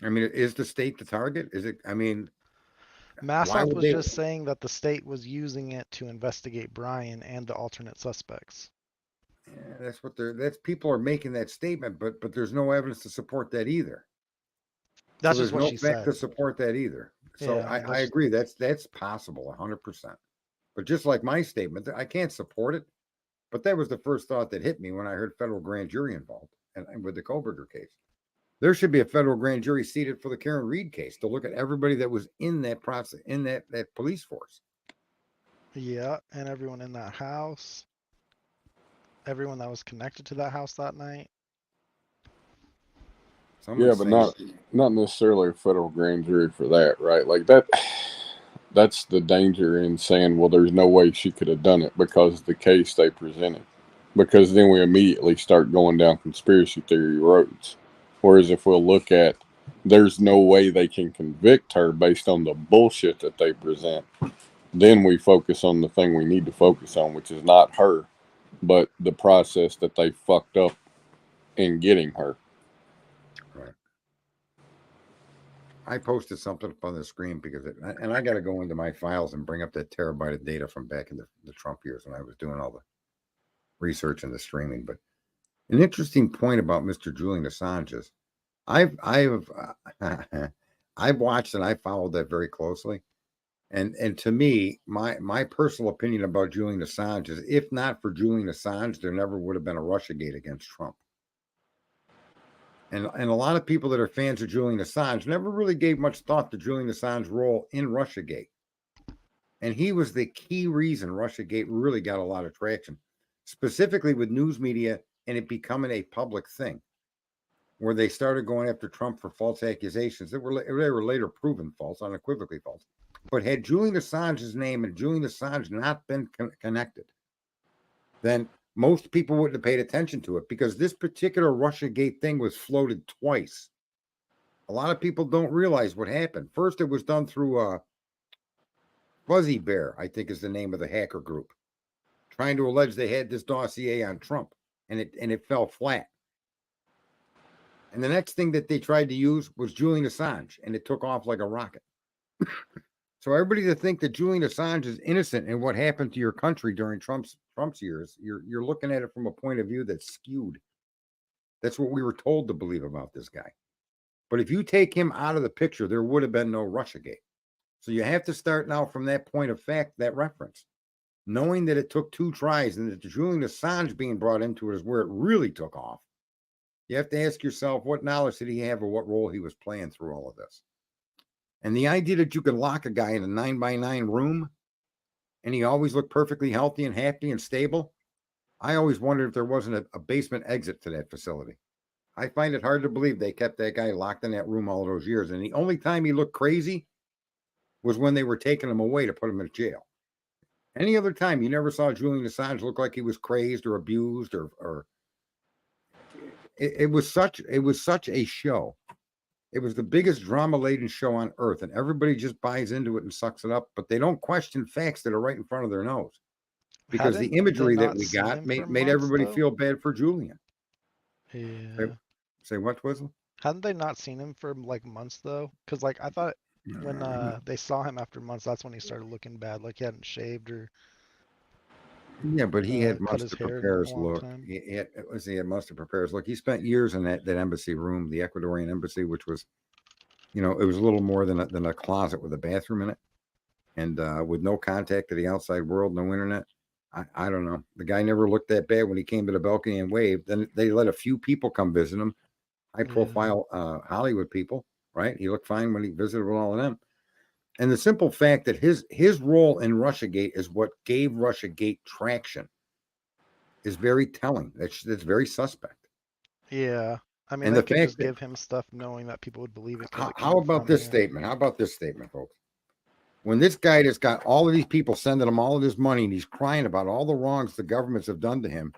I mean, is the state the target? Is it? I mean, Massoff was just saying that the state was using it to investigate Brian and the alternate suspects. Yeah, that's people are making that statement, but there's no evidence to support that either. That's just what she said. To support that either. So yeah, I agree. That's possible, 100%. But just like my statement, I can't support it. But that was the first thought that hit me when I heard federal grand jury involved, and with the Koberger case. There should be a federal grand jury seated for the Karen Reed case to look at everybody that was in that process, in that police force. Yeah, and everyone in that house. Everyone that was connected to that house that night. But not necessarily a federal grand jury for that, right? Like that's the danger in saying, well, there's no way she could have done it because of the case they presented. Because then we immediately start going down conspiracy theory roads. Whereas if we'll look at, there's no way they can convict her based on the bullshit that they present, then we focus on the thing we need to focus on, which is not her, but the process that they fucked up in getting her. Right. I posted something up on the screen because I got to go into my files and bring up that terabyte of data from back in the Trump years when I was doing all the research and the streaming. But an interesting point about Mr. Julian Assange is I've watched and I followed that very closely. And to me, my personal opinion about Julian Assange is, if not for Julian Assange, there never would have been a Russiagate against Trump. And a lot of people that are fans of Julian Assange never really gave much thought to Julian Assange's role in Russiagate. And he was the key reason Russiagate really got a lot of traction, specifically with news media and it becoming a public thing, where they started going after Trump for false accusations that were later proven false, unequivocally false. But had Julian Assange's name and Julian Assange not been connected, then most people wouldn't have paid attention to it, because this particular Russiagate thing was floated twice. A lot of people don't realize what happened. First, it was done through Fuzzy Bear, I think is the name of the hacker group, trying to allege they had this dossier on Trump, and it fell flat. And the next thing that they tried to use was Julian Assange, and it took off like a rocket. So everybody to think that Julian Assange is innocent in what happened to your country during Trump's years, you're looking at it from a point of view that's skewed. That's what we were told to believe about this guy. But if you take him out of the picture, there would have been no Russiagate. So you have to start now from that point of fact, that reference, knowing that it took 2 tries and that Julian Assange being brought into it is where it really took off. You have to ask yourself, what knowledge did he have or what role he was playing through all of this? And the idea that you could lock a guy in a 9x9 room and he always looked perfectly healthy and happy and stable, I always wondered if there wasn't a basement exit to that facility. I find it hard to believe they kept that guy locked in that room all those years. And the only time he looked crazy was when they were taking him away to put him in jail. Any other time, you never saw Julian Assange look like he was crazed or abused or it was such a show. It was the biggest drama-laden show on earth, and everybody just buys into it and sucks it up, but they don't question facts that are right in front of their nose. Because the imagery that we got made everybody feel bad for Julian. Yeah. Say what, Twizzle? Hadn't they not seen him for like months though? Because like I thought when they saw him after months, that's when he started looking bad. Like he hadn't shaved or Yeah, but he had cut months his to hair in prepare a his long look. time. He had months to prepare his look. He spent years in that embassy room, the Ecuadorian embassy, which was, it was a little more than a closet with a bathroom in it, and with no contact to the outside world, no internet. I don't know. The guy never looked that bad when he came to the balcony and waved. Then they let a few people come visit him, high-profile Hollywood people, right? He looked fine when he visited with all of them. And the simple fact that his role in Russiagate is what gave Russiagate traction is very telling. That's very suspect. Yeah. I mean, And they the could fact just that, give him stuff knowing that people would believe it because it how came about from this him. statement? How about this statement, folks? When this guy that's got all of these people sending him all of this money and he's crying about all the wrongs the governments have done to him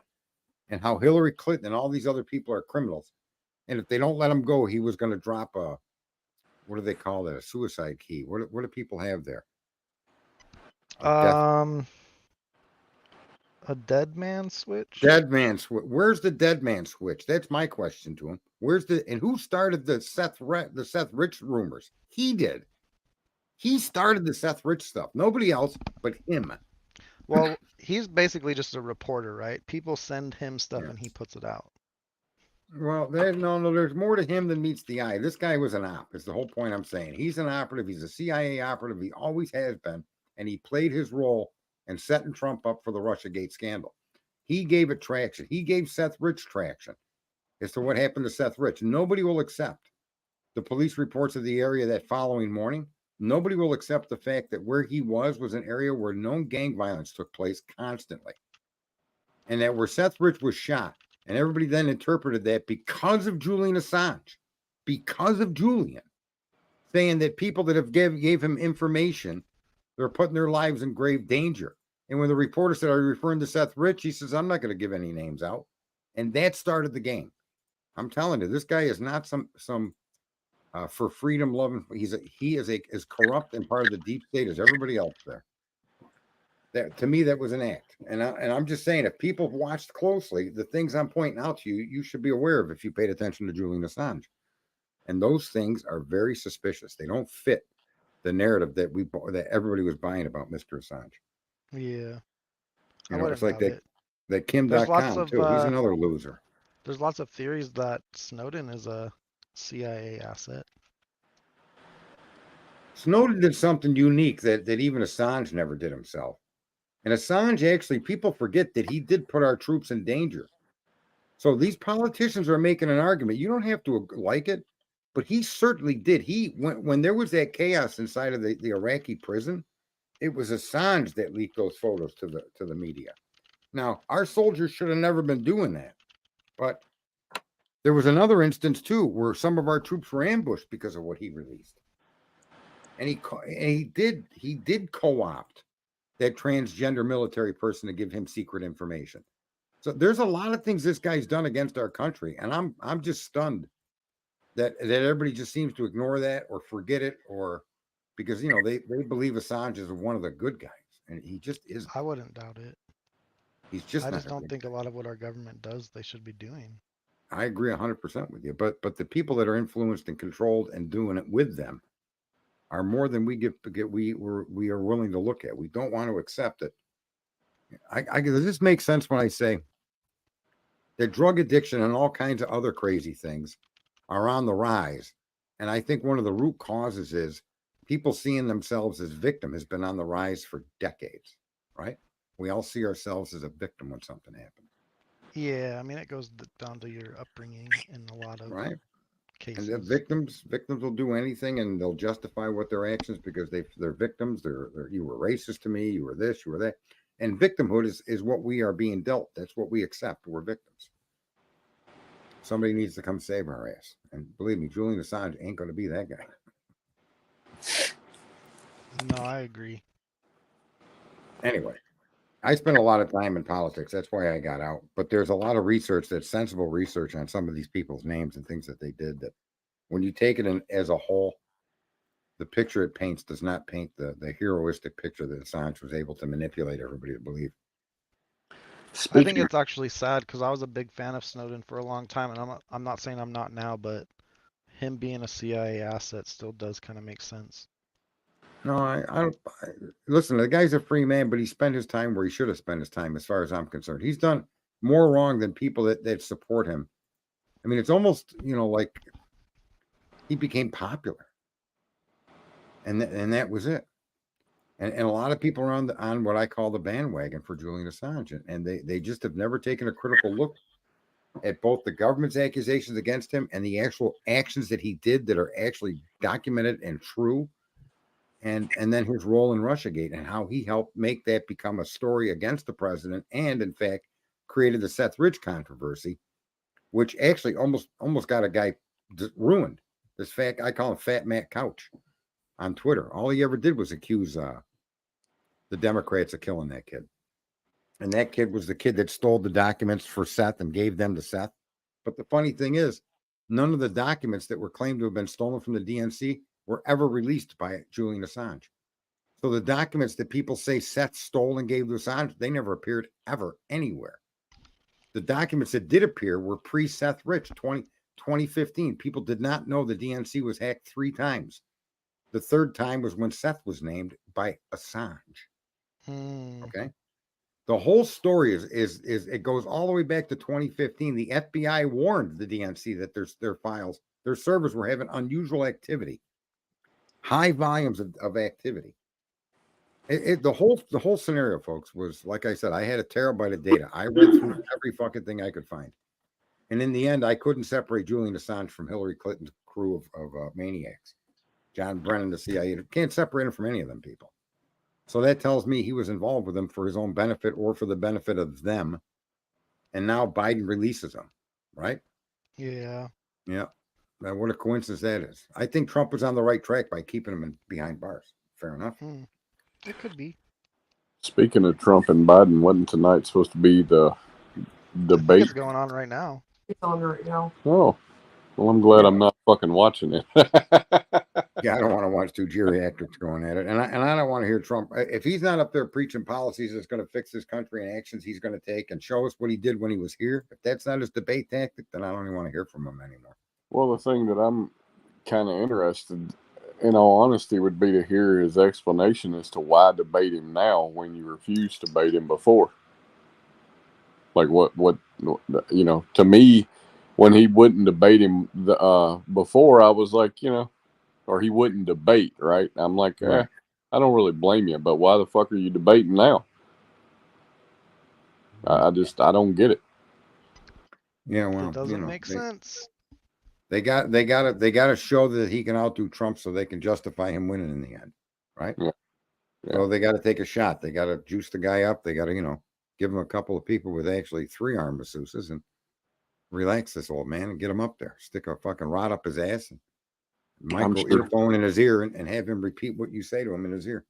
and how Hillary Clinton and all these other people are criminals. And if they don't let him go, he was going to drop what do they call that? A suicide key. What do people have there? A dead man switch? Dead man switch. Where's the dead man switch? That's my question to him. And who started the Seth Rich rumors? He did. He started the Seth Rich stuff. Nobody else but him. Well, he's basically just a reporter, right? People send him stuff and he puts it out. Well, there's more to him than meets the eye. This guy was an op. Is the whole point I'm saying. He's an operative. He's a CIA operative. He always has been, and he played his role in setting Trump up for the Russiagate scandal. He gave it traction. He gave Seth Rich traction as to what happened to Seth Rich. Nobody will accept the police reports of the area that following morning. Nobody will accept the fact that where he was an area where known gang violence took place constantly. And that where Seth Rich was shot. And everybody then interpreted that because of Julian Assange, saying that people that have gave him information, they're putting their lives in grave danger. And when the reporter said, "Are you referring to Seth Rich?" he says, "I'm not going to give any names out." And that started the game. I'm telling you, this guy is not some for freedom loving. He is as corrupt and part of the deep state as everybody else there. That to me, that was an act. And I'm just saying, if people have watched closely, the things I'm pointing out to you, you should be aware of if you paid attention to Julian Assange. And those things are very suspicious. They don't fit the narrative that everybody was buying about Mr. Assange. Yeah. It's like that Kim.com too. He's another loser. There's lots of theories that Snowden is a CIA asset. Snowden did something unique that even Assange never did himself. And Assange, actually, people forget that he did put our troops in danger. So these politicians are making an argument. You don't have to like it, but he certainly did. When there was that chaos inside of the Iraqi prison, it was Assange that leaked those photos to the media. Now, our soldiers should have never been doing that. But there was another instance, too, where some of our troops were ambushed because of what he released. And he did co-opt that transgender military person to give him secret information. So there's a lot of things this guy's done against our country, and I'm just stunned that everybody just seems to ignore that or forget it, or because they believe Assange is one of the good guys, and he just isn't. I wouldn't doubt it. He's just. I just don't think a lot of what our government does they should be doing. I agree 100% with you, but the people that are influenced and controlled and doing it with them are more than we are willing to look at. We don't want to accept it. Does this make sense when I say that drug addiction and all kinds of other crazy things are on the rise? And I think one of the root causes is people seeing themselves as victim has been on the rise for decades, right? We all see ourselves as a victim when something happens. Yeah, I mean, it goes down to your upbringing in a lot of cases. And the victims will do anything, and they'll justify what their actions because they're victims. You were racist to me. You were this. You were that. And victimhood is what we are being dealt. That's what we accept. We're victims. Somebody needs to come save our ass. And believe me, Julian Assange ain't going to be that guy. No, I agree. Anyway, I spent a lot of time in politics. That's why I got out. But there's a lot of research, that's sensible research on some of these people's names and things that they did, that when you take it in as a whole, the picture it paints does not paint the heroistic picture that Assange was able to manipulate everybody to believe. I think it's actually sad because I was a big fan of Snowden for a long time, and I'm not saying I'm not now, but him being a CIA asset still does kind of make sense. No, listen, the guy's a free man, but he spent his time where he should have spent his time, as far as I'm concerned. He's done more wrong than people that support him. I mean, it's almost, like he became popular, and that was it. And a lot of people are on what I call the bandwagon for Julian Assange, and they just have never taken a critical look at both the government's accusations against him and the actual actions that he did that are actually documented and true. And then his role in Russiagate and how he helped make that become a story against the president, and in fact created the Seth Rich controversy, which actually almost got a guy ruined. This fat, I call him Fat Matt Couch on Twitter. All he ever did was accuse the Democrats of killing that kid. And that kid was the kid that stole the documents for Seth and gave them to Seth. But the funny thing is, none of the documents that were claimed to have been stolen from the DNC were ever released by Julian Assange. So the documents that people say Seth stole and gave to Assange, they never appeared ever anywhere. The documents that did appear were pre-Seth Rich, 2015. People did not know the DNC was hacked 3 times. The third time was when Seth was named by Assange. Okay. The whole story is it goes all the way back to 2015. The FBI warned the DNC that their files, their servers were having unusual activity, high volumes of activity. The whole scenario, folks, was, like I said, I had a terabyte of data. I read through every fucking thing I could find, and in the end, I couldn't separate Julian Assange from Hillary Clinton's crew of maniacs. John Brennan, the CIA, can't separate him from any of them people. So that tells me he was involved with them for his own benefit or for the benefit of them. And now Biden releases him, right? Yeah. Yeah. Now, what a coincidence that is. I think Trump was on the right track by keeping him behind bars. Fair enough. It could be. Speaking of Trump and Biden, wasn't tonight supposed to be the debate? It's going on right now. It's on right now. Oh, well, I'm glad I'm not fucking watching it. Yeah, I don't want to watch 2 geriatrics going at it, and I don't want to hear Trump. If he's not up there preaching policies that's going to fix this country and actions he's going to take and show us what he did when he was here, if that's not his debate tactic, then I don't even want to hear from him anymore. Well, the thing that I'm kind of interested, in all honesty, would be to hear his explanation as to why debate him now when you refused to debate him before. Like what to me, when he wouldn't debate him before, I was like, or he wouldn't debate, right? I'm like, Right. I don't really blame you, but why the fuck are you debating now? I don't get it. Yeah, well, it doesn't make sense. They got to show that he can outdo Trump so they can justify him winning in the end, right? Yeah. So they got to take a shot. They got to juice the guy up. They got to, give him a couple of people with actually 3 arm masseuses and relax this old man and get him up there. Stick a fucking rod up his ass and micro earphone in his ear and have him repeat what you say to him in his ear.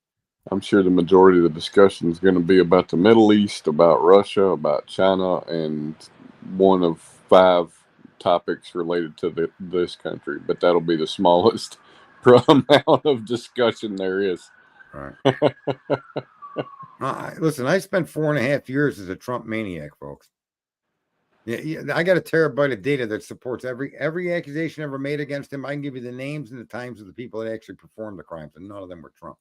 I'm sure the majority of the discussion is going to be about the Middle East, about Russia, about China, and one of 5 topics related to this country. But that'll be the smallest amount of discussion there is. Right. Listen, I spent 4.5 years as a Trump maniac, folks. Yeah, I got a terabyte of data that supports every accusation ever made against him. I can give you the names and the times of the people that actually performed the crimes, and none of them were Trump.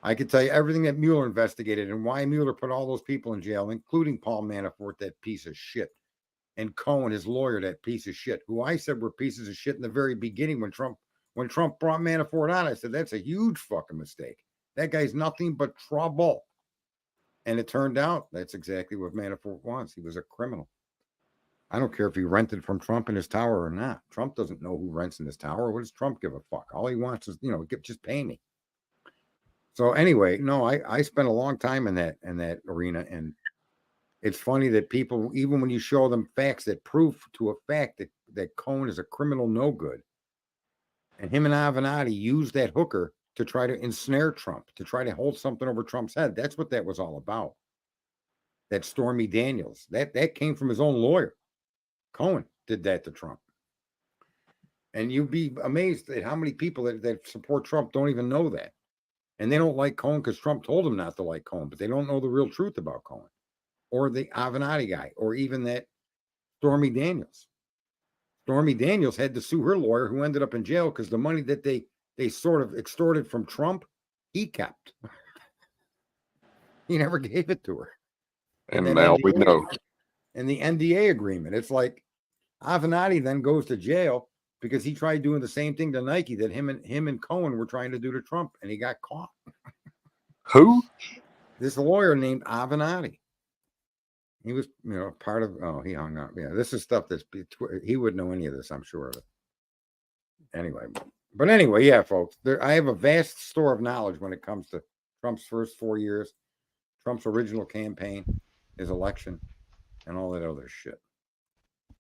I could tell you everything that Mueller investigated and why Mueller put all those people in jail, including Paul Manafort, that piece of shit, and Cohen, his lawyer, that piece of shit, who I said were pieces of shit in the very beginning when Trump brought Manafort on. I said, that's a huge fucking mistake. That guy's nothing but trouble. And it turned out that's exactly what Manafort was. He was a criminal. I don't care if he rented from Trump in his tower or not. Trump doesn't know who rents in his tower. What does Trump give a fuck? All he wants is, just pay me. So anyway, no, I spent a long time in that arena, and it's funny that people, even when you show them facts that prove to a fact that Cohen is a criminal no good, and him and Avenatti used that hooker to try to ensnare Trump, to try to hold something over Trump's head. That's what that was all about. That Stormy Daniels, that came from his own lawyer. Cohen did that to Trump. And you'd be amazed at how many people that support Trump don't even know that. And they don't like Cohen because Trump told them not to like Cohen, but they don't know the real truth about Cohen. or the Avenatti guy, or even that Stormy Daniels. Stormy Daniels had to sue her lawyer, who ended up in jail because the money that they sort of extorted from Trump, he kept. He never gave it to her. And now we know. And the NDA agreement, it's like Avenatti then goes to jail because he tried doing the same thing to Nike that him and Cohen were trying to do to Trump, and he got caught. Who? This lawyer named Avenatti. He was, part of. Oh, he hung up. Yeah, this is stuff that's he wouldn't know any of this, I'm sure of it. Anyway, but anyway, yeah, folks. I have a vast store of knowledge when it comes to Trump's first 4 years, Trump's original campaign, his election, and all that other shit.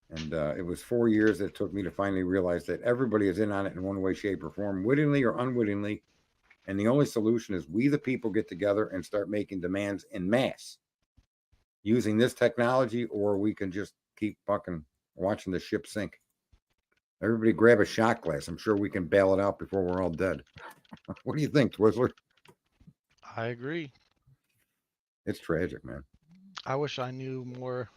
And it was 4 years that it took me to finally realize that everybody is in on it in one way, shape, or form, wittingly or unwittingly. And the only solution is we, the people, get together and start making demands en masse using this technology, or we can just keep fucking watching the ship sink. Everybody grab a shot glass. I'm sure we can bail it out before we're all dead. What do you think, Twizzler? I agree. It's tragic, man. I wish I knew more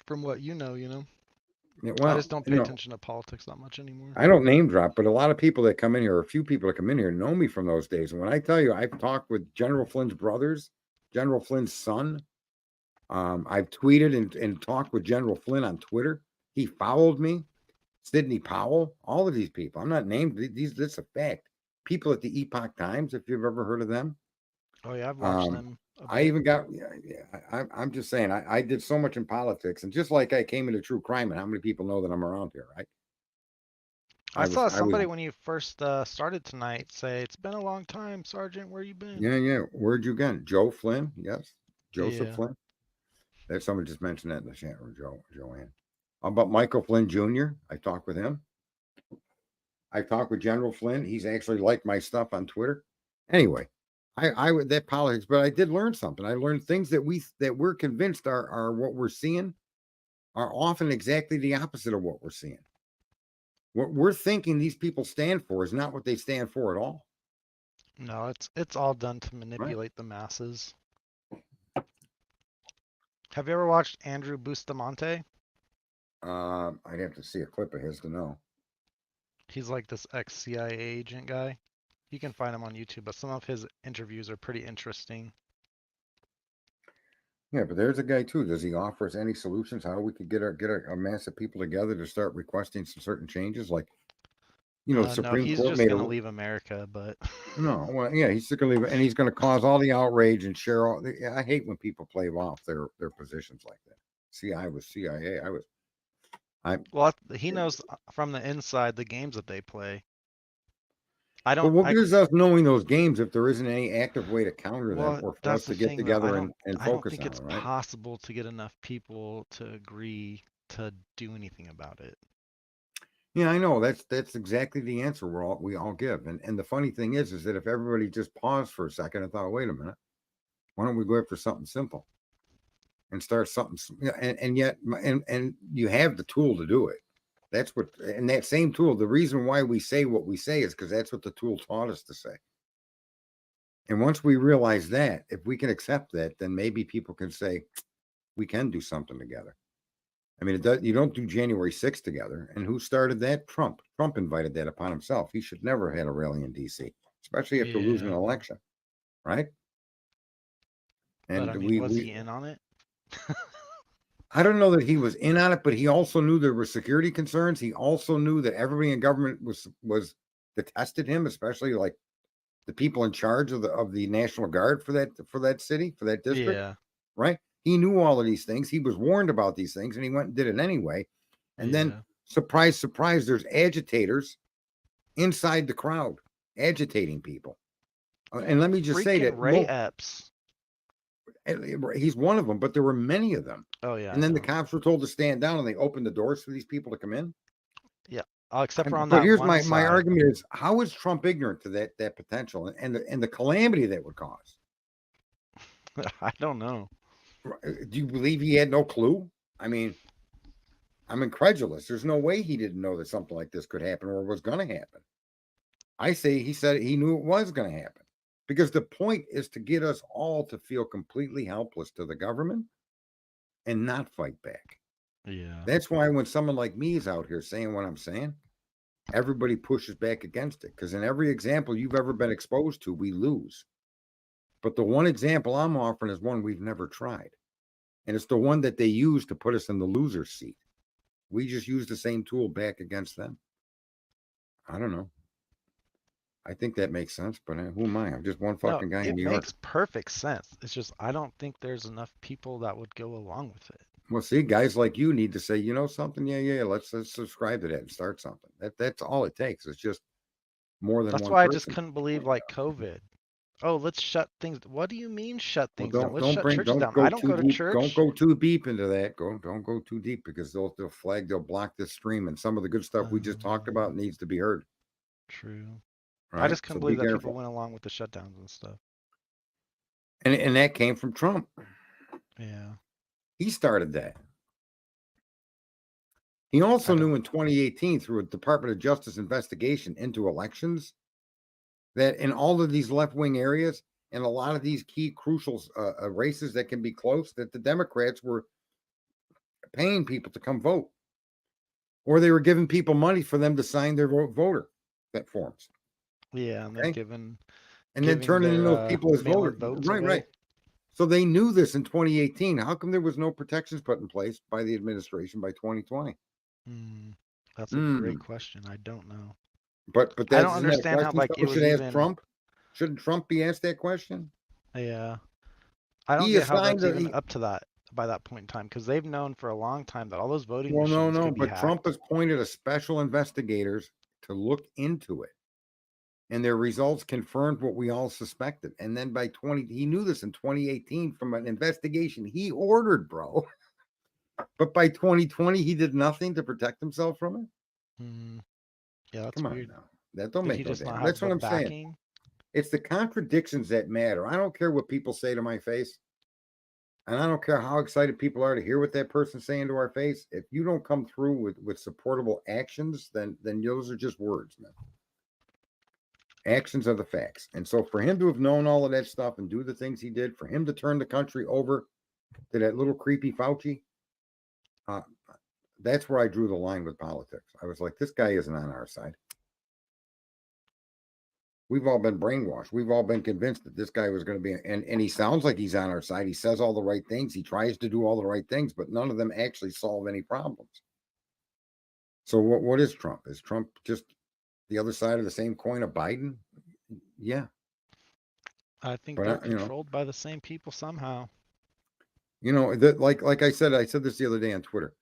from what you know. Yeah, well, I just don't pay attention to politics that much anymore. I don't name drop, but a lot of people that come in here, or a few people that come in here, know me from those days. And when I tell you, I've talked with General Flynn's brothers, General Flynn's son. I've tweeted and talked with General Flynn on Twitter. He followed me. Sidney Powell, all of these people. I'm not named. That's a fact. People at the Epoch Times, if you've ever heard of them. Oh yeah, I've watched them. I even got. I'm just saying. I did so much in politics, and just like I came into true crime, and how many people know that I'm around here, right? I saw somebody when you first started tonight say, "It's been a long time, Sergeant. Where you been?" Yeah. Where'd you get? Joe Flynn? Yes, Joseph Flynn. There's someone just mentioned that in the chat room. Joanne. How about Michael Flynn Jr.? I talked with him. I talked with General Flynn. He's actually liked my stuff on Twitter. Anyway, I would that politics, but I did learn something. I learned things that we're convinced are what we're seeing are often exactly the opposite of what we're seeing. What we're thinking these people stand for is not what they stand for at all. No, it's all done to manipulate the masses. Have you ever watched Andrew Bustamante? I'd have to see a clip of his to know. He's like this ex-CIA agent guy. You can find him on YouTube, but some of his interviews are pretty interesting. Yeah, but there's a guy too. Does he offer us any solutions how we could get a mass of people together to start requesting some certain changes? Like, the Supreme he's Court just going to leave America, but no, well, yeah, he's just going to leave, and he's going to cause all the outrage and share all. I hate when people play off their positions like that. See, I was CIA. Well, he knows from the inside the games that they play. But what gives us knowing those games if there isn't any active way to counter them, or for us to get together and focus on it? I don't think it's possible to get enough people to agree to do anything about it. Yeah, I know. That's exactly the answer we all give. And the funny thing is that if everybody just paused for a second and thought, wait a minute, why don't we go after something simple and start something? And yet you have the tool to do it. That's what, and that same tool, the reason why we say what we say is because that's what the tool taught us to say. And once we realize that, if we can accept that, then maybe people can say, we can do something together. I mean, you don't do January 6th together. And who started that? Trump. Trump invited that upon himself. He should never have had a rally in D.C., especially after losing an election, right? And but, I mean, was he in on it? I don't know that he was in on it, but he also knew there were security concerns. He also knew that everybody in government was detested him, especially like the people in charge of the National Guard for that city, for that district. Yeah. Right? He knew all of these things. He was warned about these things, and he went and did it anyway. And then, surprise, surprise, there's agitators inside the crowd agitating people. And let me just say that Ray Epps. He's one of them, but there were many of them. Oh yeah. And then the cops were told to stand down, and they opened the doors for these people to come in. Yeah, except for on that. But here's one my argument is: how is Trump ignorant to that potential and the calamity that would cause? I don't know. Do you believe he had no clue? I mean, I'm incredulous. There's no way he didn't know that something like this could happen or was going to happen. I say he said he knew it was going to happen Because the point is to get us all to feel completely helpless to the government and not fight back. Yeah. That's why when someone like me is out here saying what I'm saying, everybody pushes back against it. Because in every example you've ever been exposed to, we lose. But the one example I'm offering is one we've never tried. And it's the one that they use to put us in the loser seat. We just use the same tool back against them. I don't know. I think that makes sense, but who am I? I'm just one fucking guy in It New York. makes perfect sense. It's just I don't think there's enough people that would go along with it. Well, see, guys like you need to say, you know something? Yeah. Let's subscribe to that and start something. That's all it takes. It's just more than That's one why I person. just couldn't believe like COVID. Oh, let's shut things. What do you mean shut Well, things down? Let's shut churches down. go I don't too go to deep. church. Don't go too deep into that. Don't go too deep because they'll block this stream and some of the good stuff we just talked about needs to be heard. True. Right? I just couldn't believe that careful. people went along with the shutdowns and stuff. And that came from Trump. Yeah. He started that. He also knew in 2018 through a Department of Justice investigation into elections that in all of these left-wing areas and a lot of these key crucial races that can be close, that the Democrats were paying people to come vote, or they were giving people money for them to sign their voter forms. Yeah, and then then turning in those people as voters. Right. So they knew this in 2018. How come there was no protections put in place by the administration by 2020? That's a great question. I don't know. But I don't understand how like it was should even. Ask Trump. Shouldn't Trump be asked that question? Yeah, I don't get how that's even up to that by that point in time because they've known for a long time that all those voting machines could be hacked. Trump has appointed a special investigators to look into it, and their results confirmed what we all suspected. And then by he knew this in 2018 from an investigation he ordered, bro. But by 2020, he did nothing to protect himself from it. Yeah, that's Come weird. on now. That don't make no sense. That's what I'm saying. It's the contradictions that matter. I don't care what people say to my face. And I don't care how excited people are to hear what that person's saying to our face. If you don't come through with supportable actions, then those are just words, man. Actions are the facts. And so for him to have known all of that stuff and do the things he did, for him to turn the country over to that little creepy Fauci, that's where I drew the line with politics. I was like, this guy isn't on our side. We've all been brainwashed. We've all been convinced that this guy was going to be, and he sounds like he's on our side. He says all the right things. He tries to do all the right things, but none of them actually solve any problems. So what is Trump? Is Trump just the other side of the same coin of Biden? Yeah. I think they're controlled by the same people somehow. Like I said this the other day on Twitter.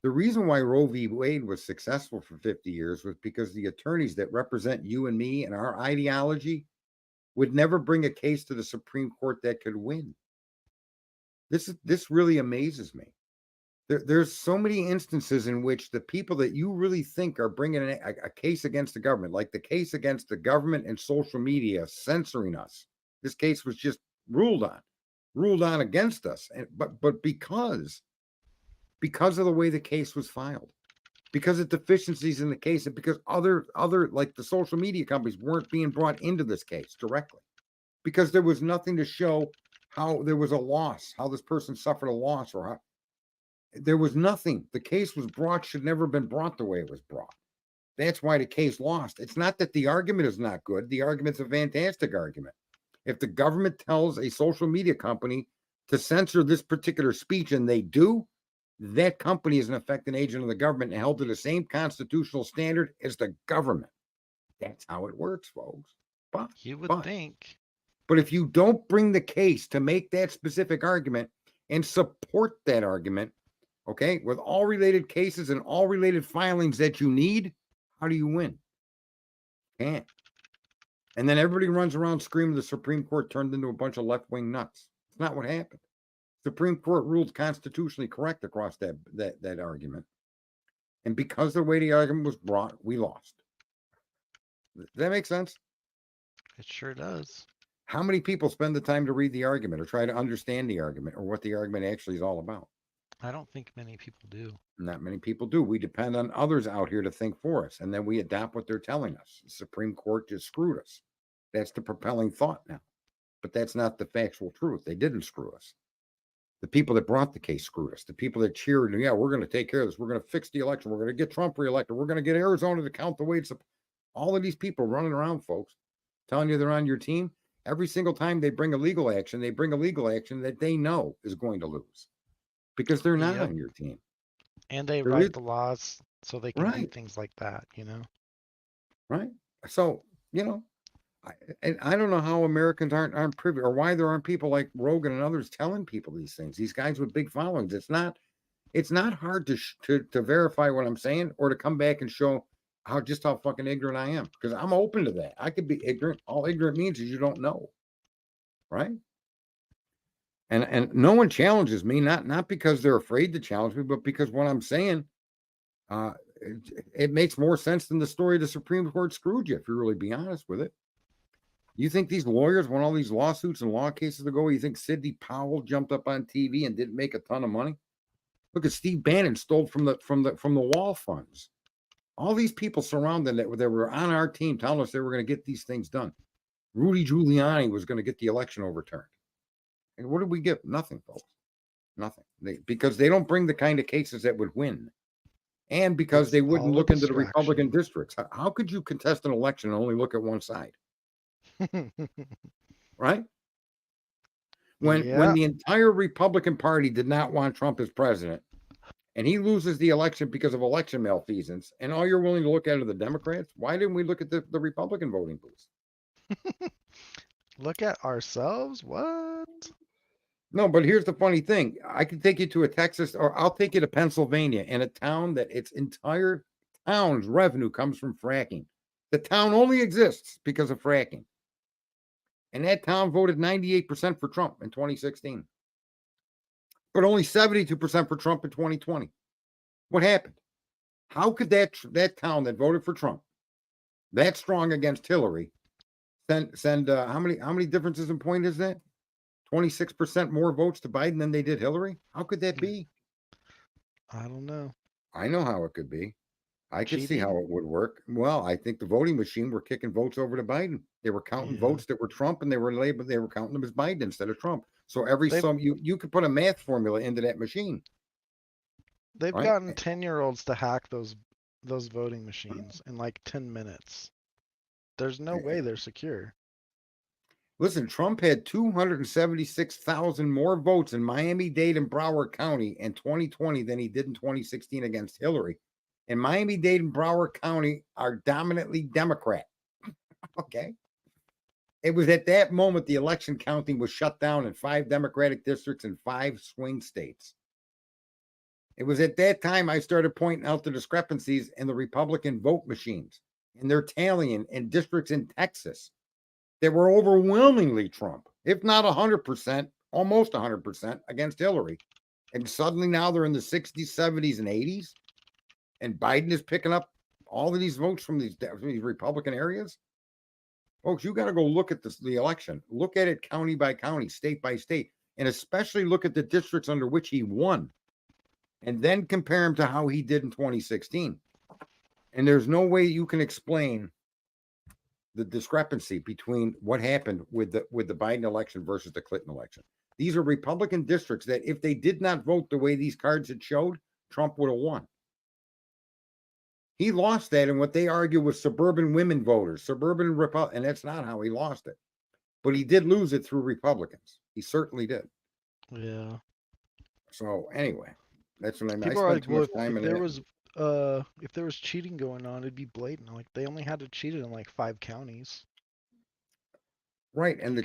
The reason why Roe v. Wade was successful for 50 years was because the attorneys that represent you and me and our ideology would never bring a case to the Supreme Court that could win. This really amazes me. There's so many instances in which the people that you really think are bringing a case against the government, like the case against the government and social media censoring us. This case was just ruled on against us. But because of the way the case was filed, because of deficiencies in the case, and because other like the social media companies weren't being brought into this case directly, because there was nothing to show how there was a loss, how this person suffered a loss, or how there was nothing. The case was brought, should never have been brought the way it was brought. That's why the case lost. It's not that the argument is not good. The argument's a fantastic argument. If the government tells a social media company to censor this particular speech and they do, that company is in effect an agent of the government and held to the same constitutional standard as the government. That's how it works, folks. But you would think. But if you don't bring the case to make that specific argument and support that argument, okay, with all related cases and all related filings that you need, how do you win? Can't. And then everybody runs around screaming the Supreme Court turned into a bunch of left-wing nuts. It's not what happened. Supreme Court ruled constitutionally correct across that argument. And because the way the argument was brought, we lost. Does that make sense? It sure does. How many people spend the time to read the argument or try to understand the argument or what the argument actually is all about? I don't think many people do. Not many people do. We depend on others out here to think for us, and then we adopt what they're telling us. The Supreme Court just screwed us. That's the propelling thought now. but that's not the factual truth. They didn't screw us. The people that brought the case screwed us. The people that cheered, yeah, we're going to take care of this. We're going to fix the election. We're going to get Trump reelected. We're going to get Arizona to count the way it's. All of these people running around, folks, telling you they're on your team. Every single time they bring a legal action, that they know is going to lose because they're not on your team. And they write the laws so they can do things like that, Right. So, I don't know how Americans aren't privy, or why there aren't people like Rogan and others telling people these things. These guys with big followings. It's not hard to verify what I'm saying or to come back and show how fucking ignorant I am, because I'm open to that. I could be ignorant. All ignorant means is you don't know, right? And no one challenges me, not because they're afraid to challenge me, but because what I'm saying, it makes more sense than the story the Supreme Court screwed you, if you really be honest with it. You think these lawyers won all these lawsuits and law cases ago? You think Sidney Powell jumped up on TV and didn't make a ton of money? Look at Steve Bannon stole from the wall funds. All these people surrounding that were on our team telling us they were going to get these things done. Rudy Giuliani was going to get the election overturned. And what did we get? Nothing, folks. Nothing. Because they don't bring the kind of cases that would win. And because they wouldn't look into the Republican districts. How could you contest an election and only look at one side? Right? When the entire Republican Party did not want Trump as president, and he loses the election because of election malfeasance, and all you're willing to look at are the Democrats, why didn't we look at the Republican voting booths? Look at ourselves? What? No, but here's the funny thing. I can take you to a Texas, or I'll take you to Pennsylvania, in a town that its entire town's revenue comes from fracking. The town only exists because of fracking. And that town voted 98% for Trump in 2016. But only 72% for Trump in 2020. What happened? How could that town that voted for Trump, that strong against Hillary, send how many differences in point is that? 26% more votes to Biden than they did Hillary? How could that be? I don't know. I know how it could be. I could see how it would work. Well, I think the voting machine were kicking votes over to Biden. They were counting votes that were Trump, and they were counting them as Biden instead of Trump. So you could put a math formula into that machine. They've gotten 10-year-olds to hack those voting machines in like 10 minutes. There's no way they're secure. Listen, Trump had 276,000 more votes in Miami-Dade and Broward County in 2020 than he did in 2016 against Hillary. And Miami-Dade and Broward County are dominantly Democrat. Okay. It was at that moment the election counting was shut down in 5 Democratic districts and 5 swing states. It was at that time I started pointing out the discrepancies in the Republican vote machines and their tallying in districts in Texas that were overwhelmingly Trump, if not 100%, almost 100% against Hillary. And suddenly now they're in the 60s, 70s, and 80s. And Biden is picking up all of these votes from these Republican areas. Folks, you got to go look at the election. Look at it county by county, state by state, and especially look at the districts under which he won. And then compare him to how he did in 2016. And there's no way you can explain the discrepancy between what happened with the Biden election versus the Clinton election. These are Republican districts that if they did not vote the way these cards had showed, Trump would have won. He lost that in what they argue was suburban women voters, and that's not how he lost it. But he did lose it through Republicans. He certainly did. Yeah. So anyway, that's what I mean. People are like, well, if there was cheating going on, it'd be blatant. Like they only had to cheat it in like 5 counties. Right, and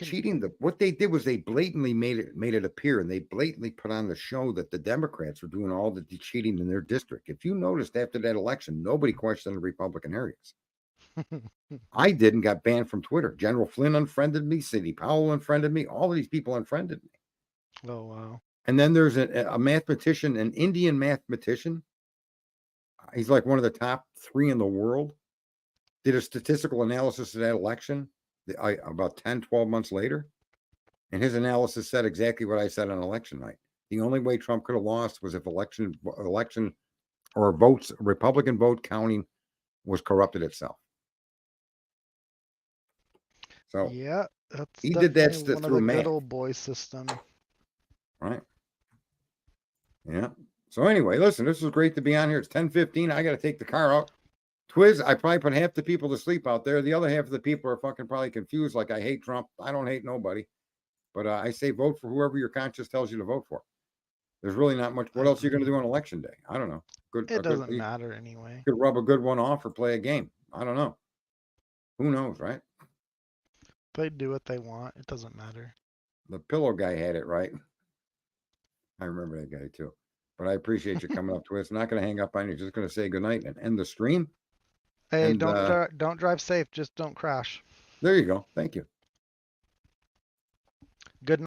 what they did was they blatantly made it appear, and they blatantly put on the show that the Democrats were doing all the cheating in their district. If you noticed after that election, nobody questioned the Republican areas. I didn't got banned from Twitter. General Flynn unfriended me. Sidney Powell unfriended me. All of these people unfriended me. Oh wow! And then there's a mathematician, an Indian mathematician. He's like one of the top 3 in the world. Did a statistical analysis of that election about 10, 12 months later. And his analysis said exactly what I said on election night. The only way Trump could have lost was if election or votes, Republican vote counting was corrupted itself. So yeah, that's he did that definitely one of through the math. good old boy system. Right. Yeah. So anyway, listen, this was great to be on here. It's 10:15. I got to take the car out. Twiz, I probably put half the people to sleep out there. The other half of the people are fucking probably confused. Like, I hate Trump. I don't hate nobody. But I say vote for whoever your conscience tells you to vote for. There's really not much. What else are you going to do on election day? I don't know. It doesn't matter anyway. Could rub a good one off or play a game. I don't know. Who knows, right? They do what they want. It doesn't matter. The pillow guy had it right. I remember that guy too. But I appreciate you coming up to us. Not going to hang up on you. Just going to say goodnight and end the stream. Hey, And, don't drive safe. Just don't crash. There you go. Thank you.